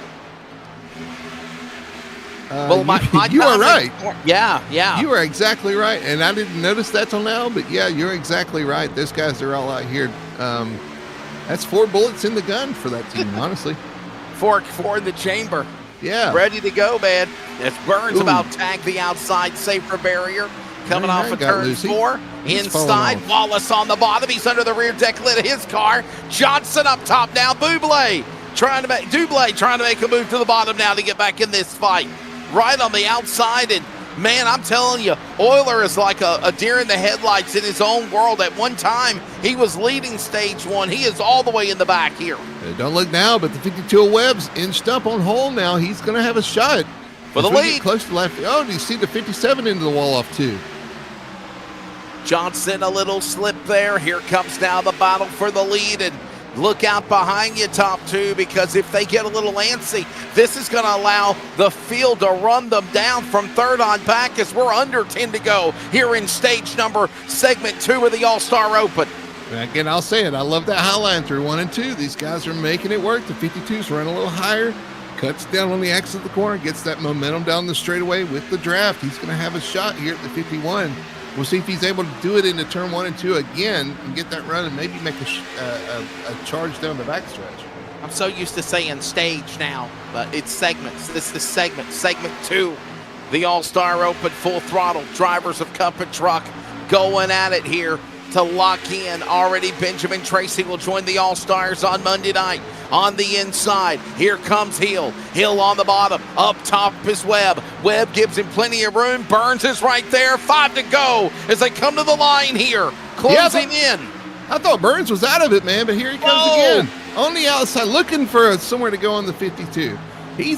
you are right. Yeah. You are exactly right, and I didn't notice that till now, but yeah, you're exactly right. Those guys are all out here. That's 4 bullets in the gun for that team, honestly. 4 in the chamber. Yeah. Ready to go, man. As Burns about tagged the outside safer barrier. Coming off of turn 4. Inside, Wallace on the bottom. He's under the rear deck lid of his car. Johnson up top now. Dublé trying to make a move to the bottom now to get back in this fight. Right on the outside, and man, I'm telling you, Euler is like a deer in the headlights in his own world. At one time, he was leading stage 1. He is all the way in the back here. Don't look now, but the 52 of Webb's inched up on hole now. He's going to have a shot for the lead. Close to left. Oh, do you see the 57 into the wall off too? Johnson, a little slip there. Here comes now the battle for the lead, and look out behind you, top 2, because if they get a little antsy, this is going to allow the field to run them down from 3rd on back as we're under 10 to go here in segment 2 of the All-Star Open. And again, I'll say it. I love that high line through 1 and 2. These guys are making it work. The 52's run a little higher, cuts down on the exit of the corner, gets that momentum down the straightaway with the draft. He's going to have a shot here at the 51. We'll see if he's able to do it into turn 1 and 2 again and get that run and maybe make a charge down the backstretch. I'm so used to saying stage now, but it's segments. This is segment 2. The All-Star Open, full throttle. Drivers of Cup and Truck going at it here to lock in. Already Benjamin Tracy will join the All-Stars on Monday night. On the inside, here comes Hill. Hill on the bottom. Up top is Webb. Webb gives him plenty of room. Burns is right there. 5 to go as they come to the line here. Closing in. I thought Burns was out of it, man, but here he comes again. On the outside, looking for somewhere to go on the 52. He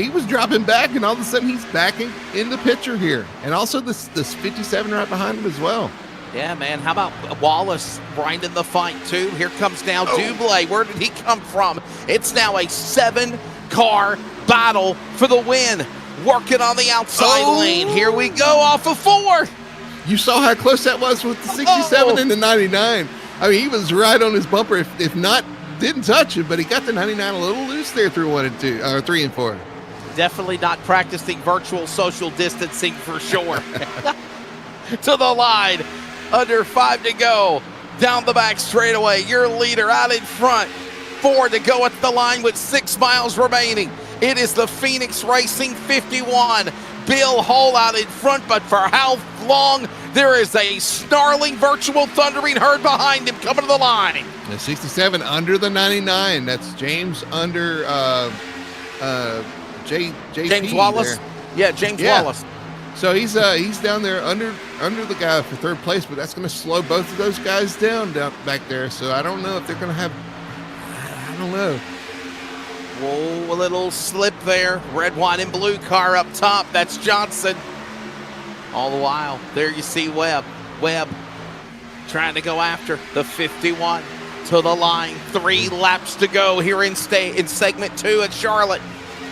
was dropping back, and all of a sudden he's backing in the picture here. And also this 57 right behind him as well. Yeah, man. How about Wallace right in the fight, too? Here comes now Dublé. Where did he come from? It's now a 7-car battle for the win. Working on the outside lane. Here we go off of 4. You saw how close that was with the 67 and the 99. I mean, he was right on his bumper. If not, didn't touch it, but he got the 99 a little loose there through 1 and 2, or 3 and 4. Definitely not practicing virtual social distancing for sure. To the line. Under 5 to go. Down the back straightaway. Your leader out in front. 4 to go at the line with 6 miles remaining. It is the Phoenix Racing 51. Bill Hull out in front, but for how long? There is a snarling virtual thundering herd behind him coming to the line. The 67 under the 99. That's James under James Wallace. There. Yeah, James Wallace. So he's down there under the guy for 3rd place, but that's going to slow both of those guys down back there. So I don't know if they're going to have. I don't know. Whoa, a little slip there. Red, white, and blue car up top. That's Johnson. All the while, there you see Webb. Webb trying to go after the 51 to the line. 3 laps to go here in segment 2 at Charlotte.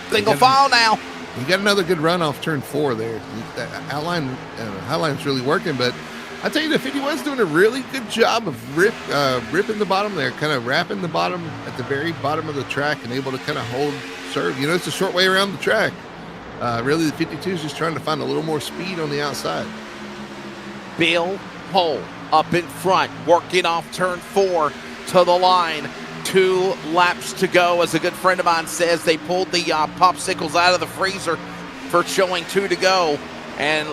Single file now. You got another good run off turn 4 there. That highline's really working, but I tell you, the 51's doing a really good job of ripping the bottom there, kind of wrapping the bottom at the very bottom of the track and able to kind of hold serve. You know, it's a short way around the track. Really, the 52 is just trying to find a little more speed on the outside. Bill Hull up in front, working off turn 4 to the line. 2 laps to go. As a good friend of mine says, they pulled the popsicles out of the freezer for showing 2 to go. And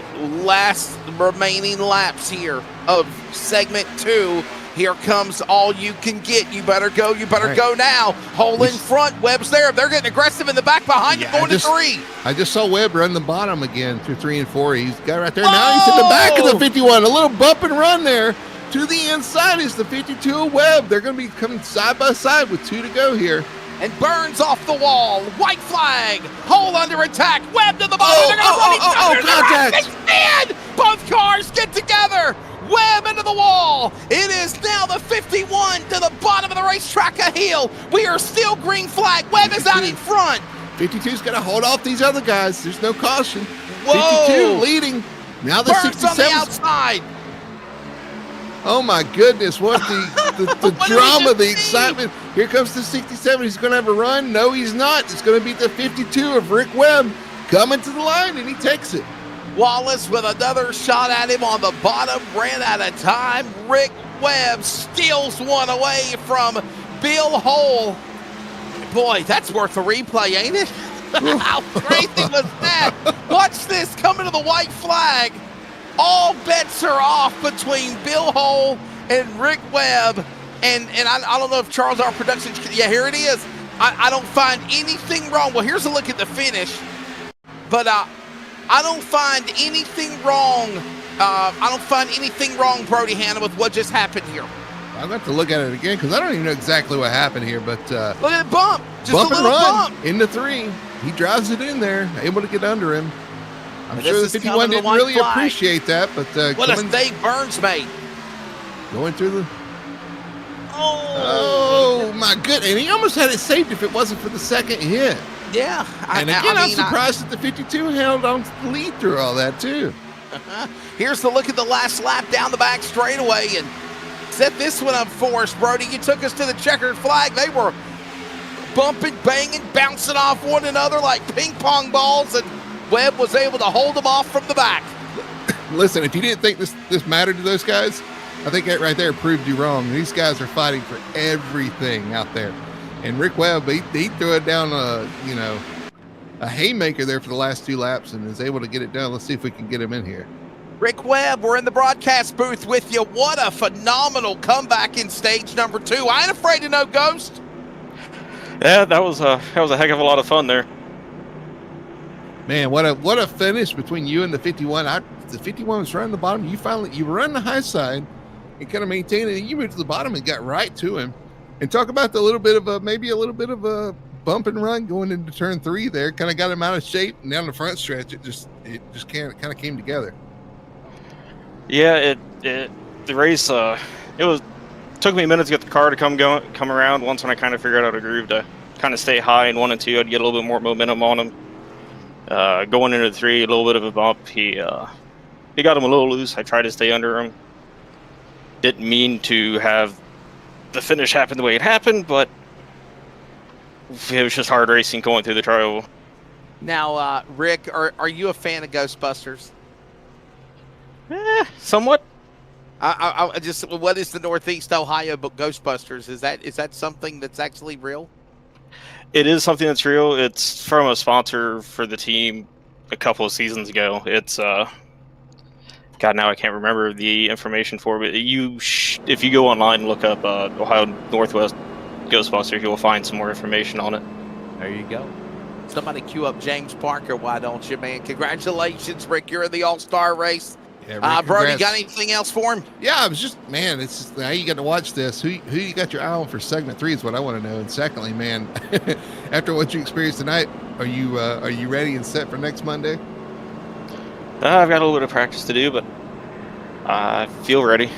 last remaining laps here of segment 2. Here comes all you can get. You better go. You better go now. Hole in front. Webb's there. They're getting aggressive in the back behind him, going to 3. I just saw Webb run the bottom again through 3 and 4. He's got right there. Now he's in the back of the 51. A little bump and run there. To the inside is the 52 of Webb. They're going to be coming side by side with 2 to go here. And Burns off the wall. White flag. Hole under attack. Webb to the bottom. They're going to run each other. Contact. Both cars get together. Webb into the wall. It is now the 51 to the bottom of the racetrack, a heel. We are still green flag. Webb is out in front. 52's got to hold off these other guys. There's no caution. Whoa. 52 leading. Now the Burns 67 on the outside. Oh my goodness, what the drama, the excitement. Here comes the 67. He's going to have a run. No, he's not. It's going to be the 52 of Rick Webb coming to the line, and he takes it. Wallace with another shot at him on the bottom, ran out of time. Rick Webb steals one away from Bill Hull. Boy, that's worth a replay, ain't it? How crazy was that? Watch this coming to the white flag. All bets are off between Bill Hull and Rick Webb. And I don't know if Charles R. Productions, yeah, here it is. I don't find anything wrong. Well, here's a look at the finish. But I don't find anything wrong. I don't find anything wrong, Brody Hanna, with what just happened here. I'll have to look at it again because I don't even know exactly what happened here. But look at the bump. Just bump a little and run bump. into 3. He drives it in there, able to get under him. I'm And sure this the is 51 coming to didn't the really white flag. appreciate that, but What a save Burns made. going through the. Oh. Oh my goodness! And he almost had it saved if it wasn't for the second hit. Yeah. And again, I'm surprised that the 52 held on to the lead through all that too. Here's the look at the last lap down the back straightaway and set this one up for us, Brody. You took us to the checkered flag. They were bumping, banging, bouncing off one another like ping pong balls, and Webb was able to hold them off from the back. Listen, if you didn't think this mattered to those guys, I think that right there proved you wrong. These guys are fighting for everything out there. And Rick Webb, he threw it down a haymaker there for the last 2 laps and is able to get it done. Let's see if we can get him in here. Rick Webb, we're in the broadcast booth with you. What a phenomenal comeback in stage number 2. I ain't afraid of no ghost. Yeah, that was a heck of a lot of fun there. Man, what a finish between you and the 51. The 51 was running the bottom. You were on the high side and kind of maintained it. And you moved to the bottom and got right to him. And talk about maybe a little bit of a bump and run going into turn 3 there. Kind of got him out of shape, and down the front stretch, it just kind of came together. Yeah, it the race, took me a minute to get the car to come around. Once when I kind of figured out a groove to kind of stay high in 1 and 2, I'd get a little bit more momentum on him. Going into 3, a little bit of a bump. He got him a little loose. I tried to stay under him. Didn't mean to have the finish happen the way it happened, but it was just hard racing going through the tri-oval. Now, Rick, are you a fan of Ghostbusters? Somewhat. I just, what is the Northeast Ohio Ghostbusters? Is that something that's actually real? It is something that's real. It's from a sponsor for the team a couple of seasons ago. It's God, now I can't remember the information for it. But if you go online and look up Ohio Northwest Ghostbusters, you'll find some more information on it. There you go. Somebody cue up James Parker, why don't you, man? Congratulations, Rick. You're in the All-Star race. Yeah, Rick, Brody, congrats. got anything else for him? Yeah, I was just, man, it's just, now you got to watch this. Who you got your eye on for segment 3 is what I want to know. And secondly, man, after what you experienced tonight, are you ready and set for next Monday? I've got a little bit of practice to do, but I feel ready.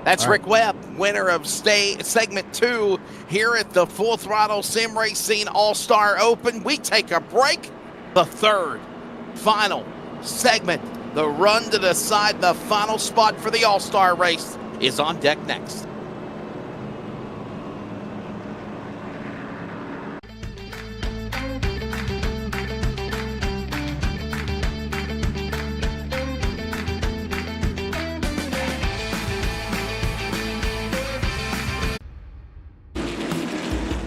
That's All right. Rick Webb, winner of segment 2 here at the Full Throttle Sim Racing All-Star Open. We take a break. The third, final segment, the run to decide the final spot for the All-Star race, is on deck next.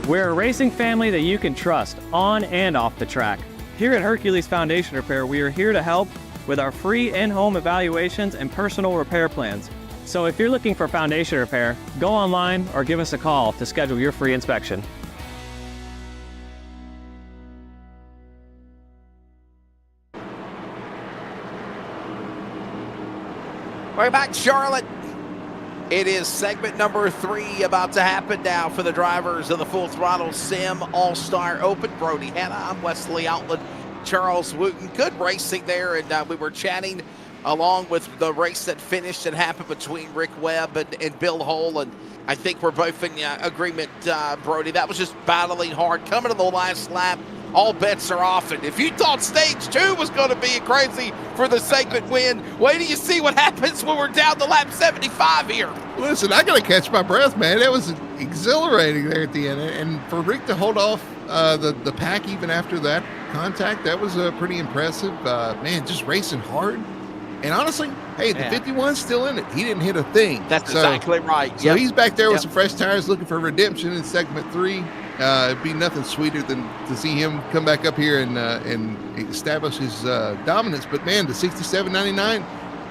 We're a racing family that you can trust on and off the track. Here at Hercules Foundation Repair, we are here to help with our free in-home evaluations and personal repair plans. So if you're looking for foundation repair, go online or give us a call to schedule your free inspection. We're back, Charlotte. It is segment number 3 about to happen now for the drivers of the Full Throttle Sim All-Star Open. Brody Hanna, I'm Wesley Outland, Charles Wooten. Good racing there, and we were chatting along with the race that finished and happened between Rick Webb and Bill Hull, and I think we're both in agreement, Brody. That was just battling hard. Coming to the last lap, all bets are off. And if you thought stage 2 was going to be crazy for the segment win, wait till you see what happens when we're down to lap 75 here. Listen, I got to catch my breath, man. That was exhilarating there at the end. And for Rick to hold off the pack even after that contact, that was pretty impressive. Man, just racing hard. And honestly, hey, the 51's still in it. He didn't hit a thing. That's exactly right. So he's back there with some fresh tires looking for redemption in segment 3. It'd be nothing sweeter than to see him come back up here and establish his dominance. But man, the 67.99,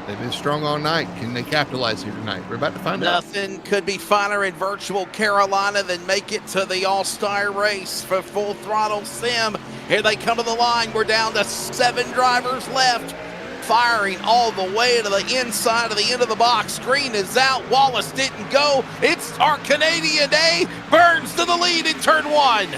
they've been strong all night. Can they capitalize here tonight? We're about to find out. Nothing could be finer in virtual Carolina than make it to the All-Star race for Full Throttle Sim. Here they come to the line. We're down to 7 drivers left. Firing all the way to the inside of the end of the box. Green is out. Wallace didn't go. It's our Canadian A. Burns to the lead in turn 1.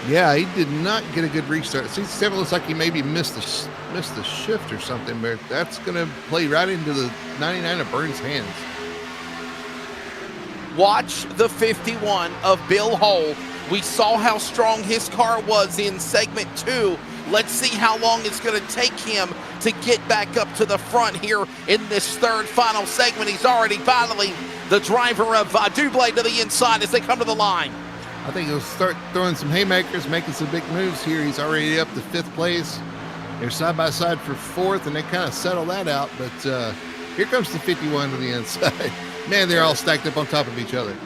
Yeah, he did not get a good restart. 67 looks like he maybe missed the shift or something, but that's going to play right into the 99 of Burns' hands. Watch the 51 of Bill Hull. We saw how strong his car was in segment 2. Let's see how long it's going to take him to get back up to the front here in this third final segment. He's already battling the driver of Dublé to the inside as they come to the line. I think he'll start throwing some haymakers, making some big moves here. He's already up to 5th place. They're side by side for 4th, and they kind of settle that out. But here comes the 51 to the inside. Man, they're all stacked up on top of each other.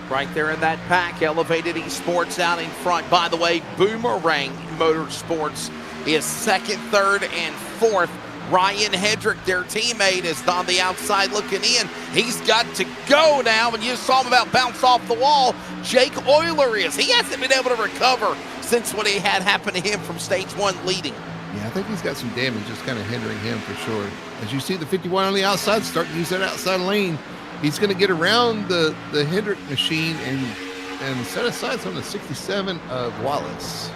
Right there in that pack, Elevated Esports out in front. By the way, Boomerang Motorsports is 2nd, 3rd, and 4th. Ryan Hedrick, their teammate, is on the outside looking in. He's got to go now, and you saw him about bounce off the wall. Jake Euler is. He hasn't been able to recover since what he had happen to him from stage 1 leading. Yeah, I think he's got some damage just kind of hindering him for sure. As you see the 51 on the outside start to use that outside lane, he's going to get around the Hendrick machine and set aside some of the 67 of Wallace.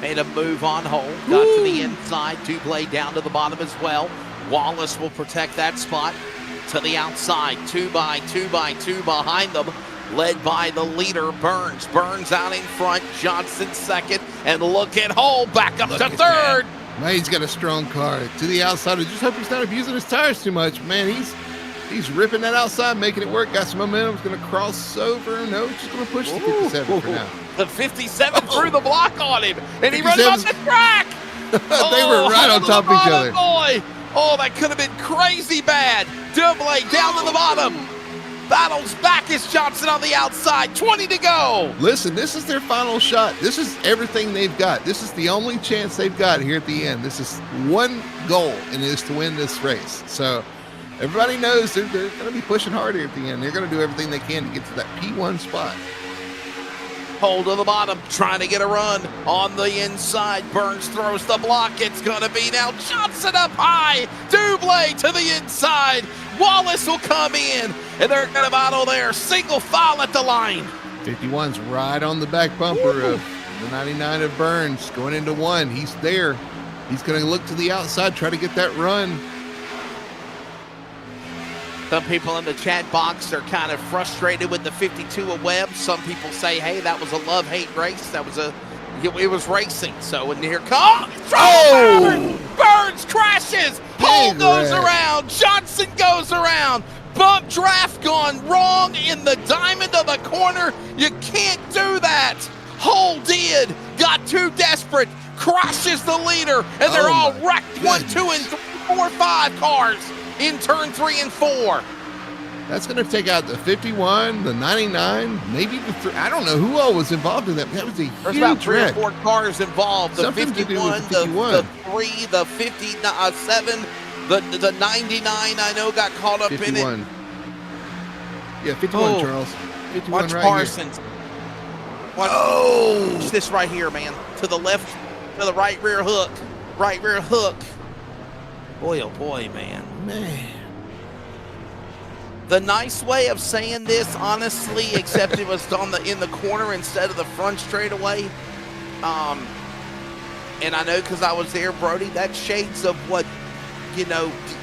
Made a move on hole, got to the inside, Dublé down to the bottom as well. Wallace will protect that spot. to the outside, 2 by 2 by 2 behind them, led by the leader, Burns. Burns out in front, Johnson second, and look at Hull back up to third. Man, he's got a strong car to the outside. I just hope he's not abusing his tires too much. Man, he's ripping that outside, making it work. Got some momentum. He's going to cross over. No, he's just going to push the 57 for now. The 57 threw the block on him, and he runs off the track. They were right on top of each other. Boy. Oh, that could have been crazy bad. Dublé down to the bottom. Battles back as Johnson on the outside. 20 to go. Listen, this is their final shot. This is everything they've got. This is the only chance they've got here at the end. This is one goal, and it is to win this race. So everybody knows they're going to be pushing hard here at the end. They're going to do everything they can to get to that P1 spot. Hold to the bottom, trying to get a run on the inside. Burns throws the block. It's going to be now Johnson up high. Dublé to the inside. Wallace will come in, and they're going to battle there. Single file at the line. 51's right on the back bumper of the 99 of Burns. Going into one. He's there. He's going to look to the outside, try to get that run. Some people in the chat box are kind of frustrated with the 52 of Webb. Some people say, hey, that was a love-hate race. It was racing. So, and here comes Burns crashes. Hull goes around. Johnson goes around. Bump draft gone wrong in the diamond of the corner. You can't do that. Hull did. Got too desperate. Crashes the leader. And they're all wrecked. 1, 2, and 3, 4, 5 cars in turn 3 and 4. That's going to take out the 51, the 99, maybe the 3. I don't know who all was involved in that. That was a huge There's about 3 wreck. or 4 cars involved. The Something 51, to do with the 51. the 3, the 57, the 99, I know, got caught up 51. in it. Yeah, 51, Charles. 51 Watch right Parsons. Watch this right here, man. To the left, to the right rear hook. Right rear hook. Boy, oh boy, man. Man. The nice way of saying this, honestly, except it was in the corner instead of the front straightaway. And I know because I was there, Brody, that's shades of what,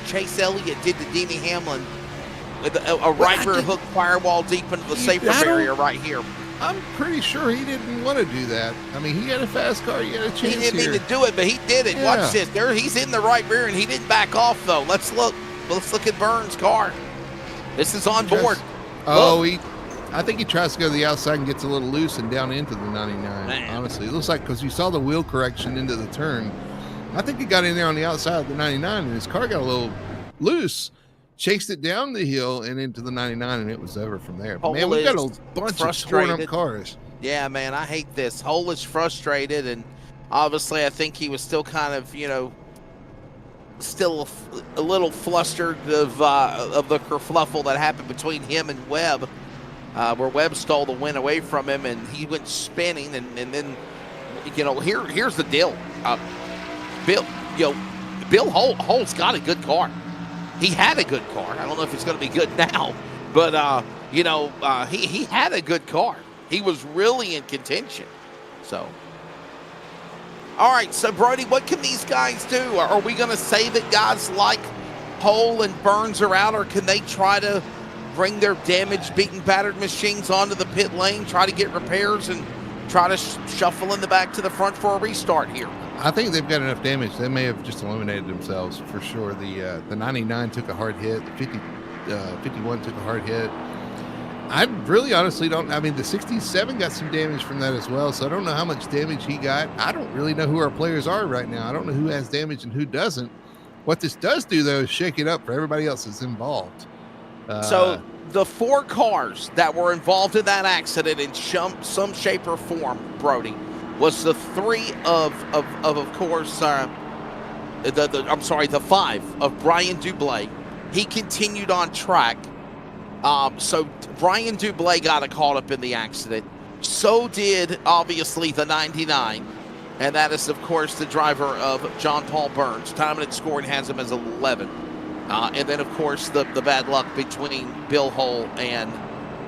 Chase Elliott did to Denny Hamlin with a right rear hook firewall deep into the safer area right here. I'm pretty sure he didn't want to do that. I mean, he had a fast car. He had a chance He didn't here. mean to do it, but he did it. Yeah. Watch this. There, he's in the right rear, and he didn't back off, though. Let's look. Let's look at Burns' car. This is on board. I think he tries to go to the outside and gets a little loose and down into the 99. Man. Honestly, it looks like because you saw the wheel correction into the turn. I think he got in there on the outside of the 99, and his car got a little loose. Chased it down the hill and into the 99, and it was over from there. But man, we've got a bunch of torn up cars. Yeah, man, I hate this. Hole is frustrated, and obviously I think he was still kind of, still a little flustered of the kerfluffle that happened between him and Webb, where Webb stole the win away from him, and he went spinning, and then, here's the deal. Bill Holt's got a good car. He had a good car. I don't know if it's going to be good now, but he had a good car. He was really in contention. So, all right. So Brody, what can these guys do? Are we going to say that guys like Hole and Burns are out, or can they try to bring their damaged, beaten, battered machines onto the pit lane, try to get repairs, and try to shuffle in the back to the front for a restart here? I think they've got enough damage. They may have just eliminated themselves for sure. The 99 took a hard hit. The 51 took a hard hit. I really honestly don't. I mean, the 67 got some damage from that as well, so I don't know how much damage he got. I don't really know who our players are right now. I don't know who has damage and who doesn't. What this does do, though, is shake it up for everybody else that's involved. So the 4 cars that were involved in that accident in some shape or form, Brody, was the 3 of course, the 5 of Brian Dublé. He continued on track. So Brian Dublé got caught up in the accident. So did, obviously, the 99. And that is, of course, the driver of John Paul Burns. Time and scoring has him as 11. And then, of course, the bad luck between Bill Hull and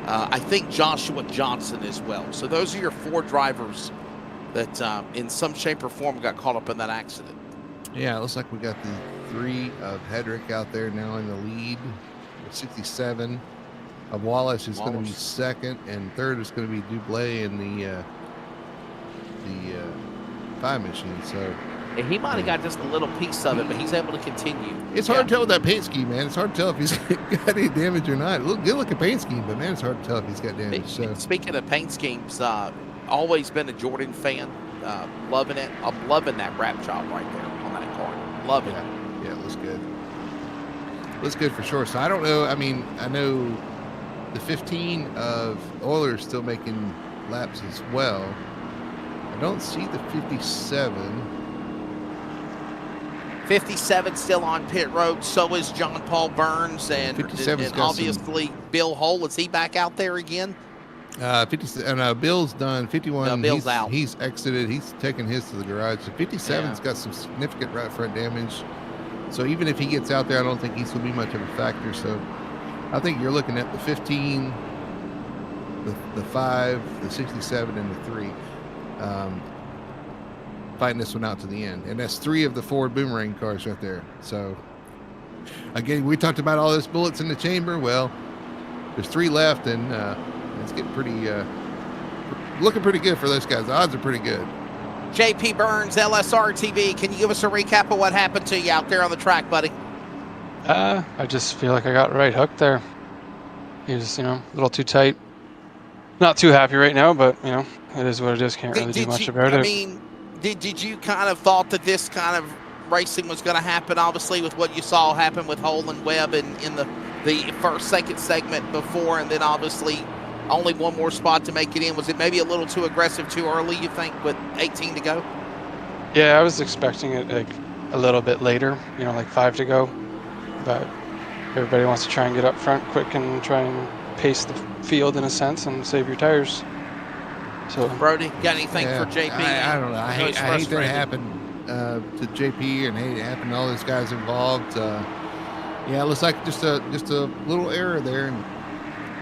I think Joshua Johnson as well. So those are your 4 drivers that in some shape or form got caught up in that accident. Yeah, it looks like we got the 3 of Hedrick out there now in the lead. 67 of Wallace is going to be second, and third is going to be Dublé in the 5 machine. So And he might have got just a little piece of it, but he's able to continue. it's hard to tell with that paint scheme, man. It's hard to tell if he's got any damage or not. Good looking paint scheme, but man, it's hard to tell if he's got damage. So Speaking of paint schemes, always been a Jordan fan. Loving it. I'm loving that wrap job right there on that car. Loving it. Yeah, it looks good. Looks good for sure. So I don't know. I mean, I know the 15 of Oilers still making laps as well. I don't see the 57. 57 still on pit road. So is John Paul Burns and 57's got obviously Bill Hull. Is he back out there again? 50. Bill's done. 51. No, Bill's out. He's exited. He's taken his to the garage. So 57's got some significant right front damage. So even if he gets out there, I don't think he's going to be much of a factor. So I think you're looking at the 15, the 5, the 67, and the 3. Fighting this one out to the end. And that's 3 of the Ford Boomerang cars right there. So again, we talked about all those bullets in the chamber. Well, there's 3 left, and it's getting pretty, looking pretty good for those guys. The odds are pretty good. JP Burns, LSRTV, can you give us a recap of what happened to you out there on the track, buddy? I just feel like I got right hooked there. He was, a little too tight. Not too happy right now, but, it is what it is. Can't really do much about it. I mean, did you kind of thought that this kind of racing was going to happen, obviously, with what you saw happen with Hole and Webb in the second segment before, and then obviously only one more spot to make it in? Was it maybe a little too aggressive too early, you think, with 18 to go? Yeah, I was expecting it like a little bit later, like 5 to go. But everybody wants to try and get up front quick and try and pace the field in a sense and save your tires. So Brody, got anything for JP? I don't know. I hate that it happened to JP, and hate it happened to all those guys involved. Yeah, it looks like just a little error there, and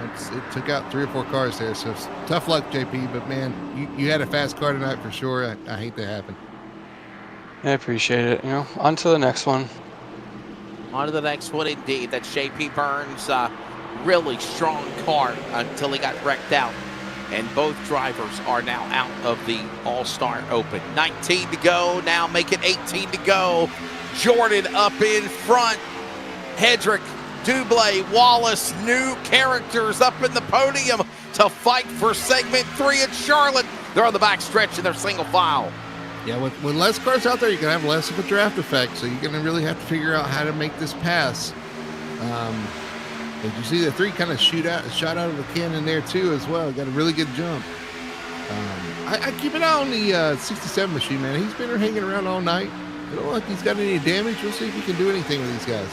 it took out 3 or 4 cars there. So tough luck, JP. But man, you had a fast car tonight for sure. I hate that happen. I appreciate it. On to the next one. On to the next one, indeed. That's JP Burns. Really strong car until he got wrecked out. And both drivers are now out of the All-Star Open. 19 to go. Now make it 18 to go. Jordan up in front. Hedrick, Dublé, Wallace, new characters up in the podium to fight for segment 3 at Charlotte. They're on the back stretch in their single file. Yeah, with less cars out there, you're going to have less of a draft effect, so you're going to really have to figure out how to make this pass. Did you see the 3 kind of shot out of the cannon there too as well? Got a really good jump. I keep an eye on the 67 machine, man. He's been hanging around all night. I don't like he's got any damage. We'll see if he can do anything with these guys.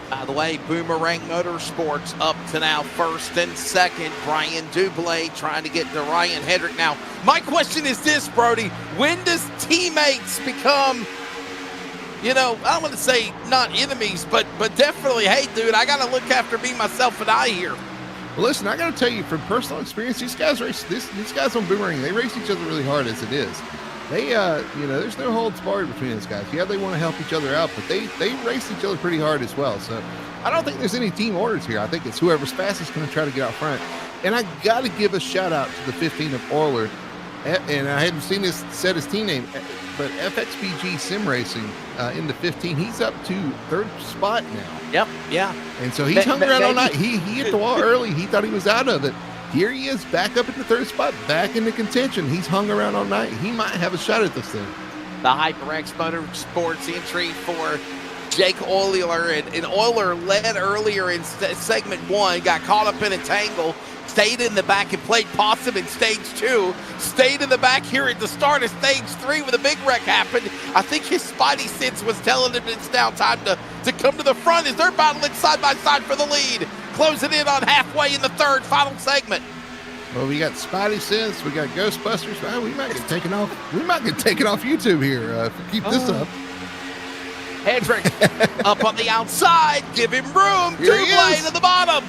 By the way, Boomerang Motorsports up to now first and second. Brian Dublé trying to get to Ryan Hedrick. Now, my question is this, Brody. When does teammates become, I don't want to say not enemies, but definitely, hey, dude, I got to look after me, myself, and I here. Well, listen, I got to tell you from personal experience, these guys on Boomerang, they race each other really hard as it is. They, there's no holds barred between these guys. Yeah, they want to help each other out, but they race each other pretty hard as well. So I don't think there's any team orders here. I think it's whoever's fastest going to try to get out front. And I got to give a shout out to the 15 of Euler. And I hadn't seen this said his team name, but FXBG Sim Racing in the 15, he's up to 3rd spot now. Yep, yeah. And so he's hung around all night. He hit the wall early. He thought he was out of it. Here he is, back up at the 3rd spot, back into contention. He's hung around all night. He might have a shot at this thing. The HyperX Motorsports entry for Jake Euler. And Euler led earlier in segment 1, got caught up in a tangle, stayed in the back and played possum in stage 2, stayed in the back here at the start of stage 3 when the big wreck happened. I think his spidey sense was telling him it's now time to come to the front as they're battling side by side for the lead. Closing in on halfway in the 3rd final segment. Well, we got Spidey Sense, we got Ghostbusters. Well, we might get taken off. We might get taken off YouTube here if we keep this up. Hedrick up on the outside, give him room. Here he Dublé is. to the bottom.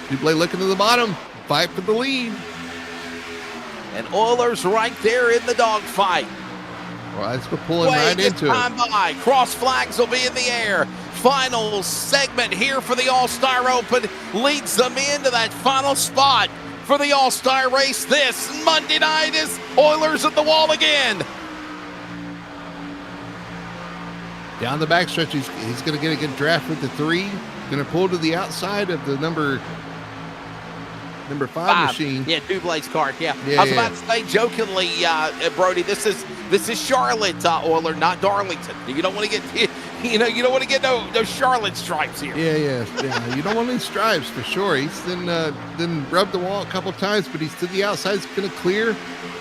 Dublé looking to the bottom, fight for the lead. And Euler's right there in the dogfight. Well, let's go pulling right into it. Time by. Cross flags will be in the air. final segment here for the All-Star Open leads them into that final spot for the All-Star race this Monday night is Oilers at the wall again. Down the backstretch, he's going to get a good draft with the 3. Going to pull to the outside of the number 5 machine. Yeah, Dublay's card. Yeah. Yeah, I was about to say jokingly, Brody, this is Charlotte Oiler, not Darlington. You don't want to get you don't want to get no Charlotte stripes here. Yeah. You don't want any stripes for sure. He's then rubbed the wall a couple times, but he's to the outside. He's going to clear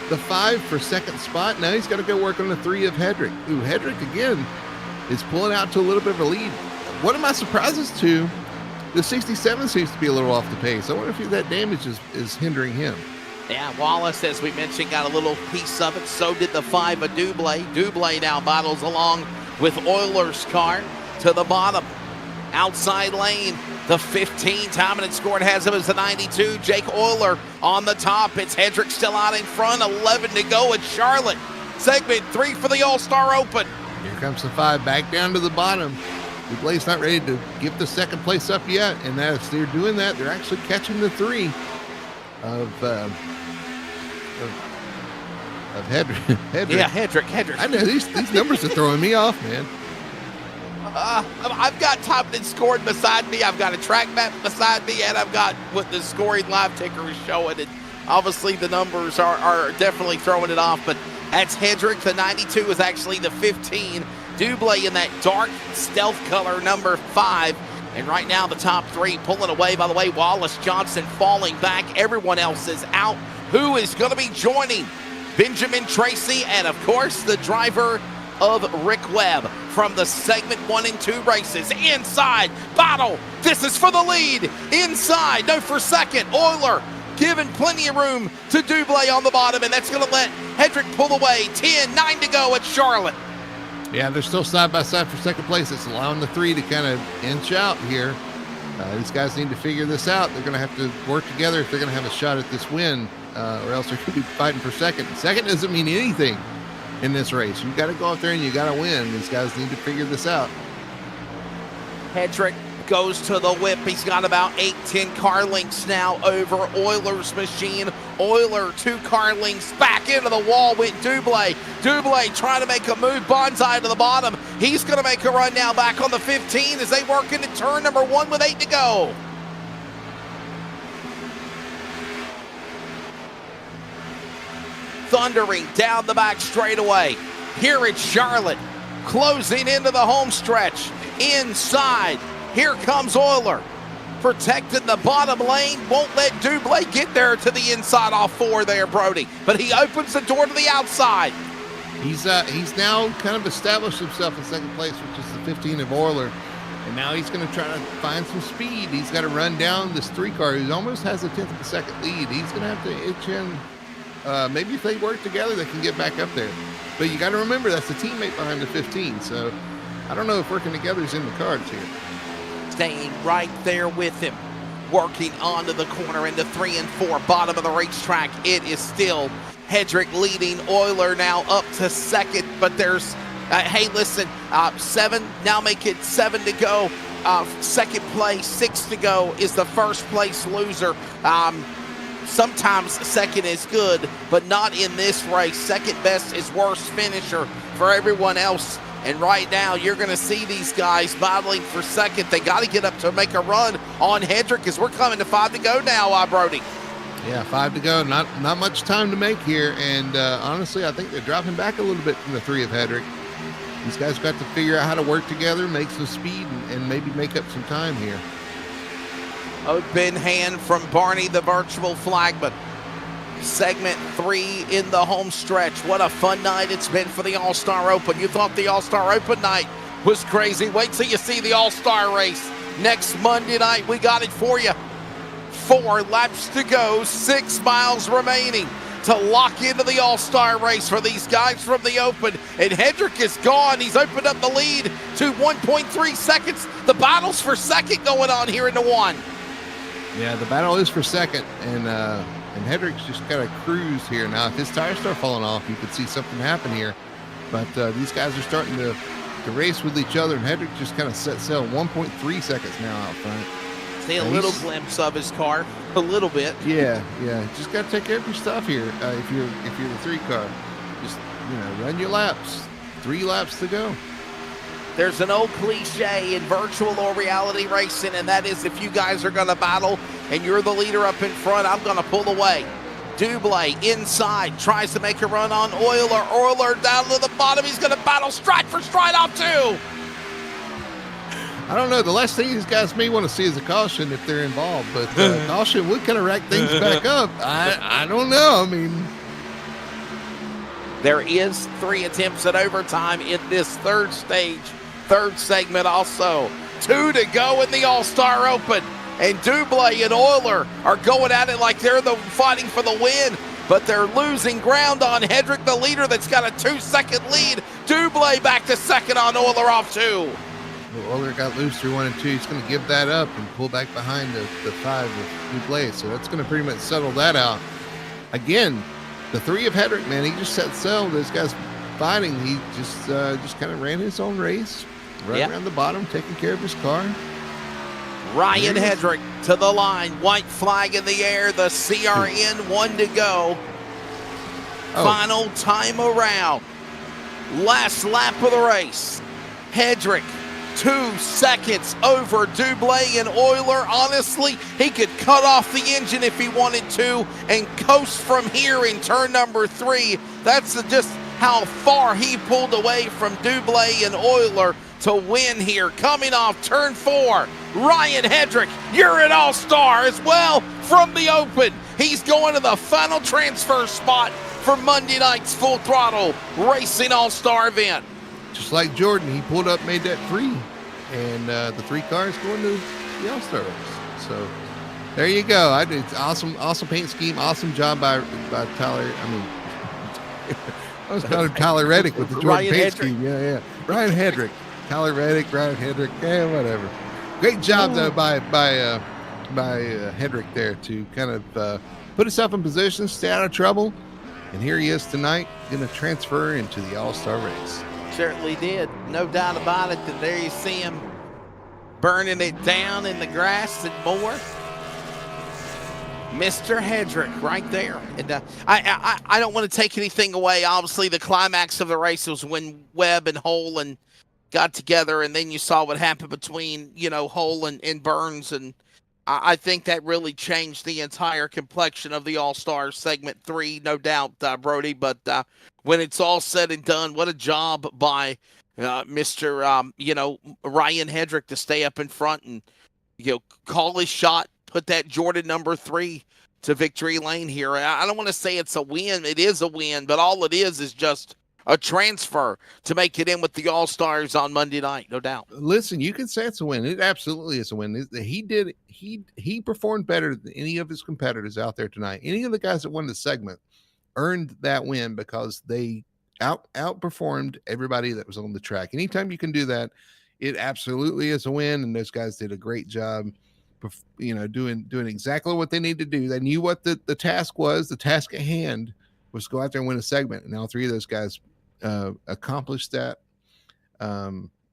the 5 for second spot. Now he's got to go work on the 3 of Hedrick. Ooh, Hedrick again is pulling out to a little bit of a lead. One of my surprises too, the 67 seems to be a little off the pace. I wonder if that damage is hindering him. Yeah, Wallace, as we mentioned, got a little piece of it. So did the 5 of Dublay. Dublay now battles along with Oilers' car to the bottom. Outside lane, the 15. Time and scored has him as the 92. Jake Euler on the top. It's Hedrick still out in front. 11 to go at Charlotte. Segment 3 for the All-Star Open. Here comes the 5 back down to the bottom. Dublay's not ready to give the second place up yet, and as they're doing that, they're actually catching the 3 of Hedrick. Yeah, Hedrick. I know these numbers are throwing me off, man. I've got top and scored beside me. I've got a track map beside me, and I've got what the scoring live ticker is showing. And obviously, the numbers are definitely throwing it off. But that's Hedrick. The 92 is actually the 15. Dublay in that dark stealth color, number 5. And right now, the top 3 pulling away. By the way, Wallace Johnson falling back. Everyone else is out. Who is going to be joining Benjamin Tracy? And, of course, the driver of Rick Webb from the segment 1 and 2 races. Inside, battle. This is for the lead. Inside, no, for second. Euler giving plenty of room to Dublay on the bottom, and that's going to let Hedrick pull away. 9 to go at Charlotte. Yeah, they're still side by side for second place. It's allowing the 3 to kind of inch out here. These guys need to figure this out. They're going to have to work together if they're going to have a shot at this win, or else they're going to be fighting for second. Second doesn't mean anything in this race. You got to go out there and you got to win. These guys need to figure this out. Hedrick goes to the whip. He's got about 8-10 car lengths now over Euler's machine. Euler 2 car lengths back into the wall with Dublay. Dublay trying to make a move. Bonsai to the bottom. He's going to make a run now back on the 15 as they work into turn number 1 with 8 to go. Thundering down the back straightaway. Here at Charlotte, closing into the home stretch. Inside, here comes Euler. Protecting the bottom lane, won't let Dublay get there to the inside off 4 there, Brody. But he opens the door to the outside. He's now kind of established himself in second place, which is the 15 of Euler. And now he's going to try to find some speed. He's got to run down this 3 car. He almost has a 10th of a second lead. He's going to have to itch in. Maybe if they work together, they can get back up there. But you got to remember, that's the teammate behind the 15. So I don't know if working together is in the cards here. Staying right there with him, working onto the corner into 3 and 4, bottom of the racetrack. It is still Hedrick leading Euler now up to second, but there's, hey, listen, 7, now make it 7 to go. Second place, 6 to go is the first place loser. Sometimes second is good, but not in this race. Second best is worst finisher for everyone else. And right now, you're going to see these guys battling for second. They got to get up to make a run on Hedrick as we're coming to 5 to go now, Brody. Yeah, 5 to go. Not much time to make here. And honestly, I think they're dropping back a little bit from the 3 of Hedrick. These guys got to figure out how to work together, make some speed, and maybe make up some time here. Open hand from Barney, the virtual flagman. Segment 3 in the home stretch. What a fun night it's been for the All-Star Open. You thought the All-Star Open night was crazy. Wait till you see the All-Star race next Monday night. We got it for you. 4 laps to go, 6 miles remaining to lock into the All-Star race for these guys from the Open. And Hedrick is gone. He's opened up the lead to 1.3 seconds. The battle's for second going on here in the 1. Yeah, the battle is for second, and Hedrick's just got to cruise here. Now, if his tires start falling off, you could see something happen here. But these guys are starting to to race with each other, and Hedrick just kind of set sail 1.3 seconds now out front. See a little glimpse of his car, a little bit. Yeah. Just got to take care of your stuff here. If you're the 3 car, just run your laps. 3 laps to go. There's an old cliche in virtual or reality racing, and that is if you guys are going to battle and you're the leader up in front, I'm going to pull away. Dublé inside, tries to make a run on Euler. Euler down to the bottom. He's going to battle stride for stride off 2. I don't know. The last thing these guys may want to see is a caution if they're involved, but caution would kind of rack things back up. I don't know. I mean, there is 3 attempts at overtime in this third segment also. 2 to go in the All-Star Open. And Dublé and Euler are going at it like they're fighting for the win, but they're losing ground on Hedrick, the leader that's got a 2-second lead. Dublé back to second on Euler off 2. Euler got loose through 1 and 2. He's going to give that up and pull back behind the 5 of Dublé. So that's going to pretty much settle that out. Again, the 3 of Hedrick, man, he just set sail. Those guys fighting. He just kind of ran his own race, around the bottom, taking care of his car. Ryan Hedrick to the line. White flag in the air. The CRN 1 to go. Final time around. Last lap of the race. Hedrick 2 seconds over Dublé and Euler. Honestly, he could cut off the engine if he wanted to and coast from here in turn number 3. That's just how far he pulled away from Dublé and Euler to win here. Coming off turn 4, Ryan Hedrick, you're an all-star as well from the open. He's going to the final transfer spot for Monday night's Full Throttle Racing All-Star event. Just like Jordan, he pulled up, made that 3, and the 3 cars going to the All-Star race. So there you go. It's awesome paint scheme, awesome job by Tyler. I was calling him Tyler Reddick with the Jordan paint scheme. Yeah. Ryan Hedrick, Tyler Reddick, Ryan Hedrick. Yeah, whatever. Great job though by Hedrick there to kind of put himself in position, stay out of trouble, and here he is tonight, going to transfer into the All-Star race. Certainly did. No doubt about it. And there you see him burning it down in the grass and more. Mr. Hedrick right there. And I don't want to take anything away. Obviously, the climax of the race was when Webb and Holland got together, and then you saw what happened between, Hull and Burns. And I think that really changed the entire complexion of the All-Star segment 3, no doubt, Brody. But when it's all said and done, what a job by Mr. Ryan Hedrick to stay up in front and, call his shot, put that Jordan number 3 to victory lane here. I don't want to say it's a win. It is a win, but all it is just a transfer to make it in with the All-Stars on Monday night, no doubt. Listen, you can say it's a win. It absolutely is a win. He performed better than any of his competitors out there tonight. Any of the guys that won the segment earned that win because they outperformed everybody that was on the track. Anytime you can do that, it absolutely is a win, and those guys did a great job, doing exactly what they need to do. They knew what the task was. The task at hand was go out there and win a segment, and all 3 of those guys accomplished that.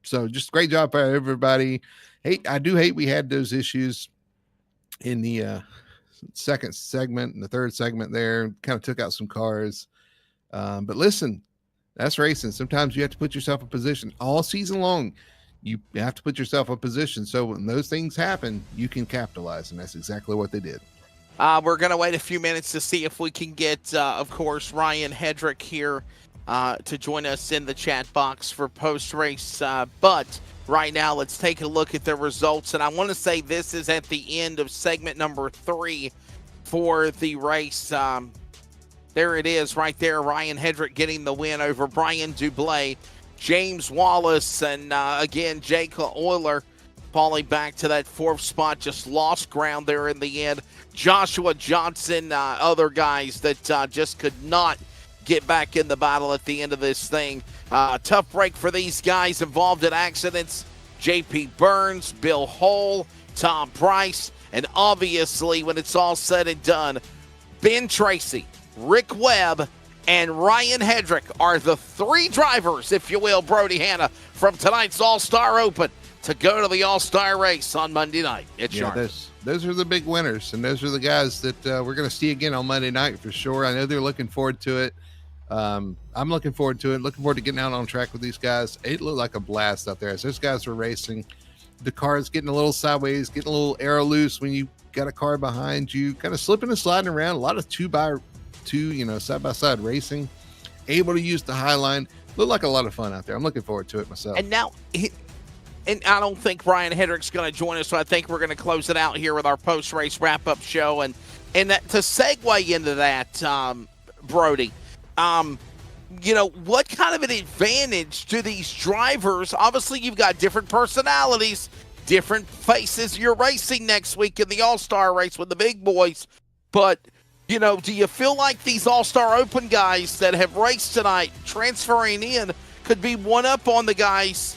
So just great job by everybody. I do hate we had those issues in the second segment and the third segment there. Kind of took out some cars. But listen, that's racing. Sometimes you have to put yourself in position all season long. You have to put yourself in position. So when those things happen, you can capitalize. And that's exactly what they did. We're going to wait a few minutes to see if we can get, of course, Ryan Hedrick here to join us in the chat box for post-race. But right now, let's take a look at the results. And I want to say this is at the end of segment number 3 for the race. There it is right there. Ryan Hedrick getting the win over Brian Dublé, James Wallace, and again, Jake Euler falling back to that 4th spot. Just lost ground there in the end. Joshua Johnson, other guys that just could not get back in the battle at the end of this thing. Tough break for these guys involved in accidents. J.P. Burns, Bill Hull, Tom Price, and obviously when it's all said and done, Ben Tracy, Rick Webb, and Ryan Hedrick are the three drivers, if you will, Brody Hanna, from tonight's All-Star Open to go to the All-Star race on Monday night at Charlotte. Those are the big winners, and those are the guys that we're going to see again on Monday night for sure. I know they're looking forward to it. I'm looking forward to it. Looking forward to getting out on track with these guys. It looked like a blast out there as those guys were racing. The car's getting a little sideways, getting a little aero loose when you got a car behind you, kind of slipping and sliding around. A lot of 2x2, side-by-side racing. Able to use the high line. Looked like a lot of fun out there. I'm looking forward to it myself. And now, and I don't think Ryan Hedrick's going to join us, so I think we're going to close it out here with our post-race wrap-up show. And that, to segue into that, Brody, what kind of an advantage do these drivers? Obviously, you've got different personalities, different faces you're racing next week in the All-Star race with the big boys. But, do you feel like these All-Star Open guys that have raced tonight transferring in could be one up on the guys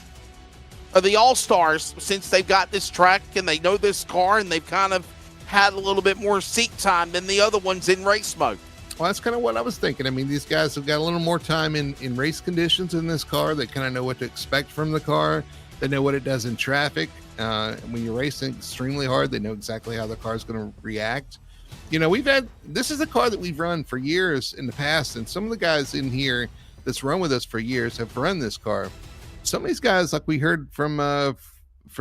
of the All-Stars since they've got this track and they know this car and they've kind of had a little bit more seat time than the other ones in race mode? Well, that's kind of what I was thinking. I mean, these guys have got a little more time in race conditions in this car. They kind of know what to expect from the car. They know what it does in traffic. When you're racing extremely hard, they know exactly how the car is going to react. This is a car that we've run for years in the past, and some of the guys in here that's run with us for years have run this car. Some of these guys, like we heard from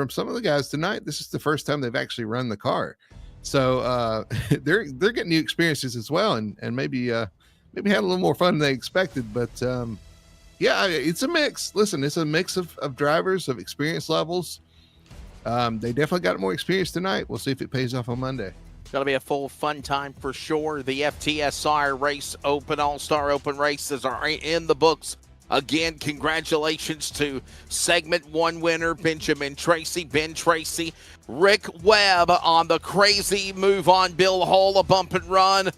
some of the guys tonight, this is the first time they've actually run the car. So they're getting new experiences as well, and maybe had a little more fun than they expected. But it's a mix. Listen, it's a mix of drivers, of experience levels. They definitely got more experience tonight. We'll see if it pays off on Monday. It's going to be a full fun time for sure. The FTSR Race Open, All-Star Open races are in the books. Again, congratulations to Segment 1 winner, Benjamin Tracy, Ben Tracy. Rick Webb on the crazy move on Bill Hull, a bump and run,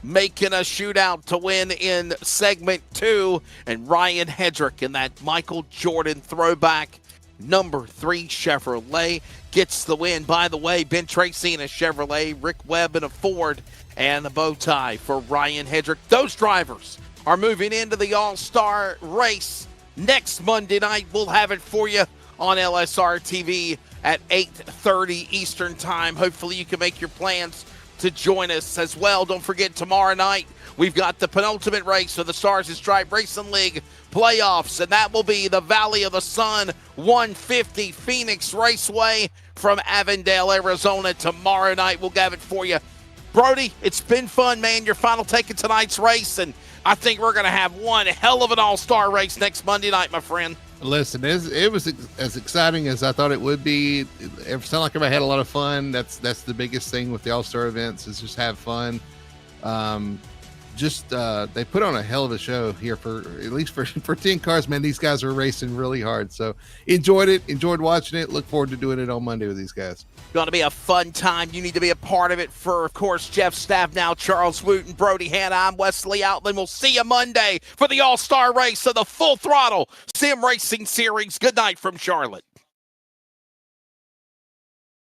making a shootout to win in Segment 2. And Ryan Hedrick in that Michael Jordan throwback number 3 Chevrolet gets the win. By the way, Ben Tracy in a Chevrolet, Rick Webb in a Ford, and the bow tie for Ryan Hedrick. Those drivers are moving into the All-Star race next Monday night. We'll have it for you on LSRTV at 8:30 Eastern Time. Hopefully you can make your plans to join us as well. Don't forget, tomorrow night we've got the penultimate race of the Stars and Stripe Racing League playoffs, and that will be the Valley of the Sun 150 Phoenix Raceway from Avondale, Arizona. Tomorrow night we'll have it for you. Brody, it's been fun, man. Your final take of tonight's race, and I think we're going to have one hell of an all-star race next Monday night, my friend. Listen, it was as exciting as I thought it would be. It sounded like everybody had a lot of fun. That's the biggest thing with the all-star events is just have fun. They put on a hell of a show here for 10 cars, man. These guys were racing really hard. So enjoyed watching it. Look forward to doing it on Monday with these guys. Going to be a fun time. You need to be a part of it. For, of course, Jeff Stabnow, Charles Wooten, Brody Hanna, I'm Wesley Outland. We'll see you Monday for the All-Star race of the Full Throttle Sim Racing Series. Good night from Charlotte.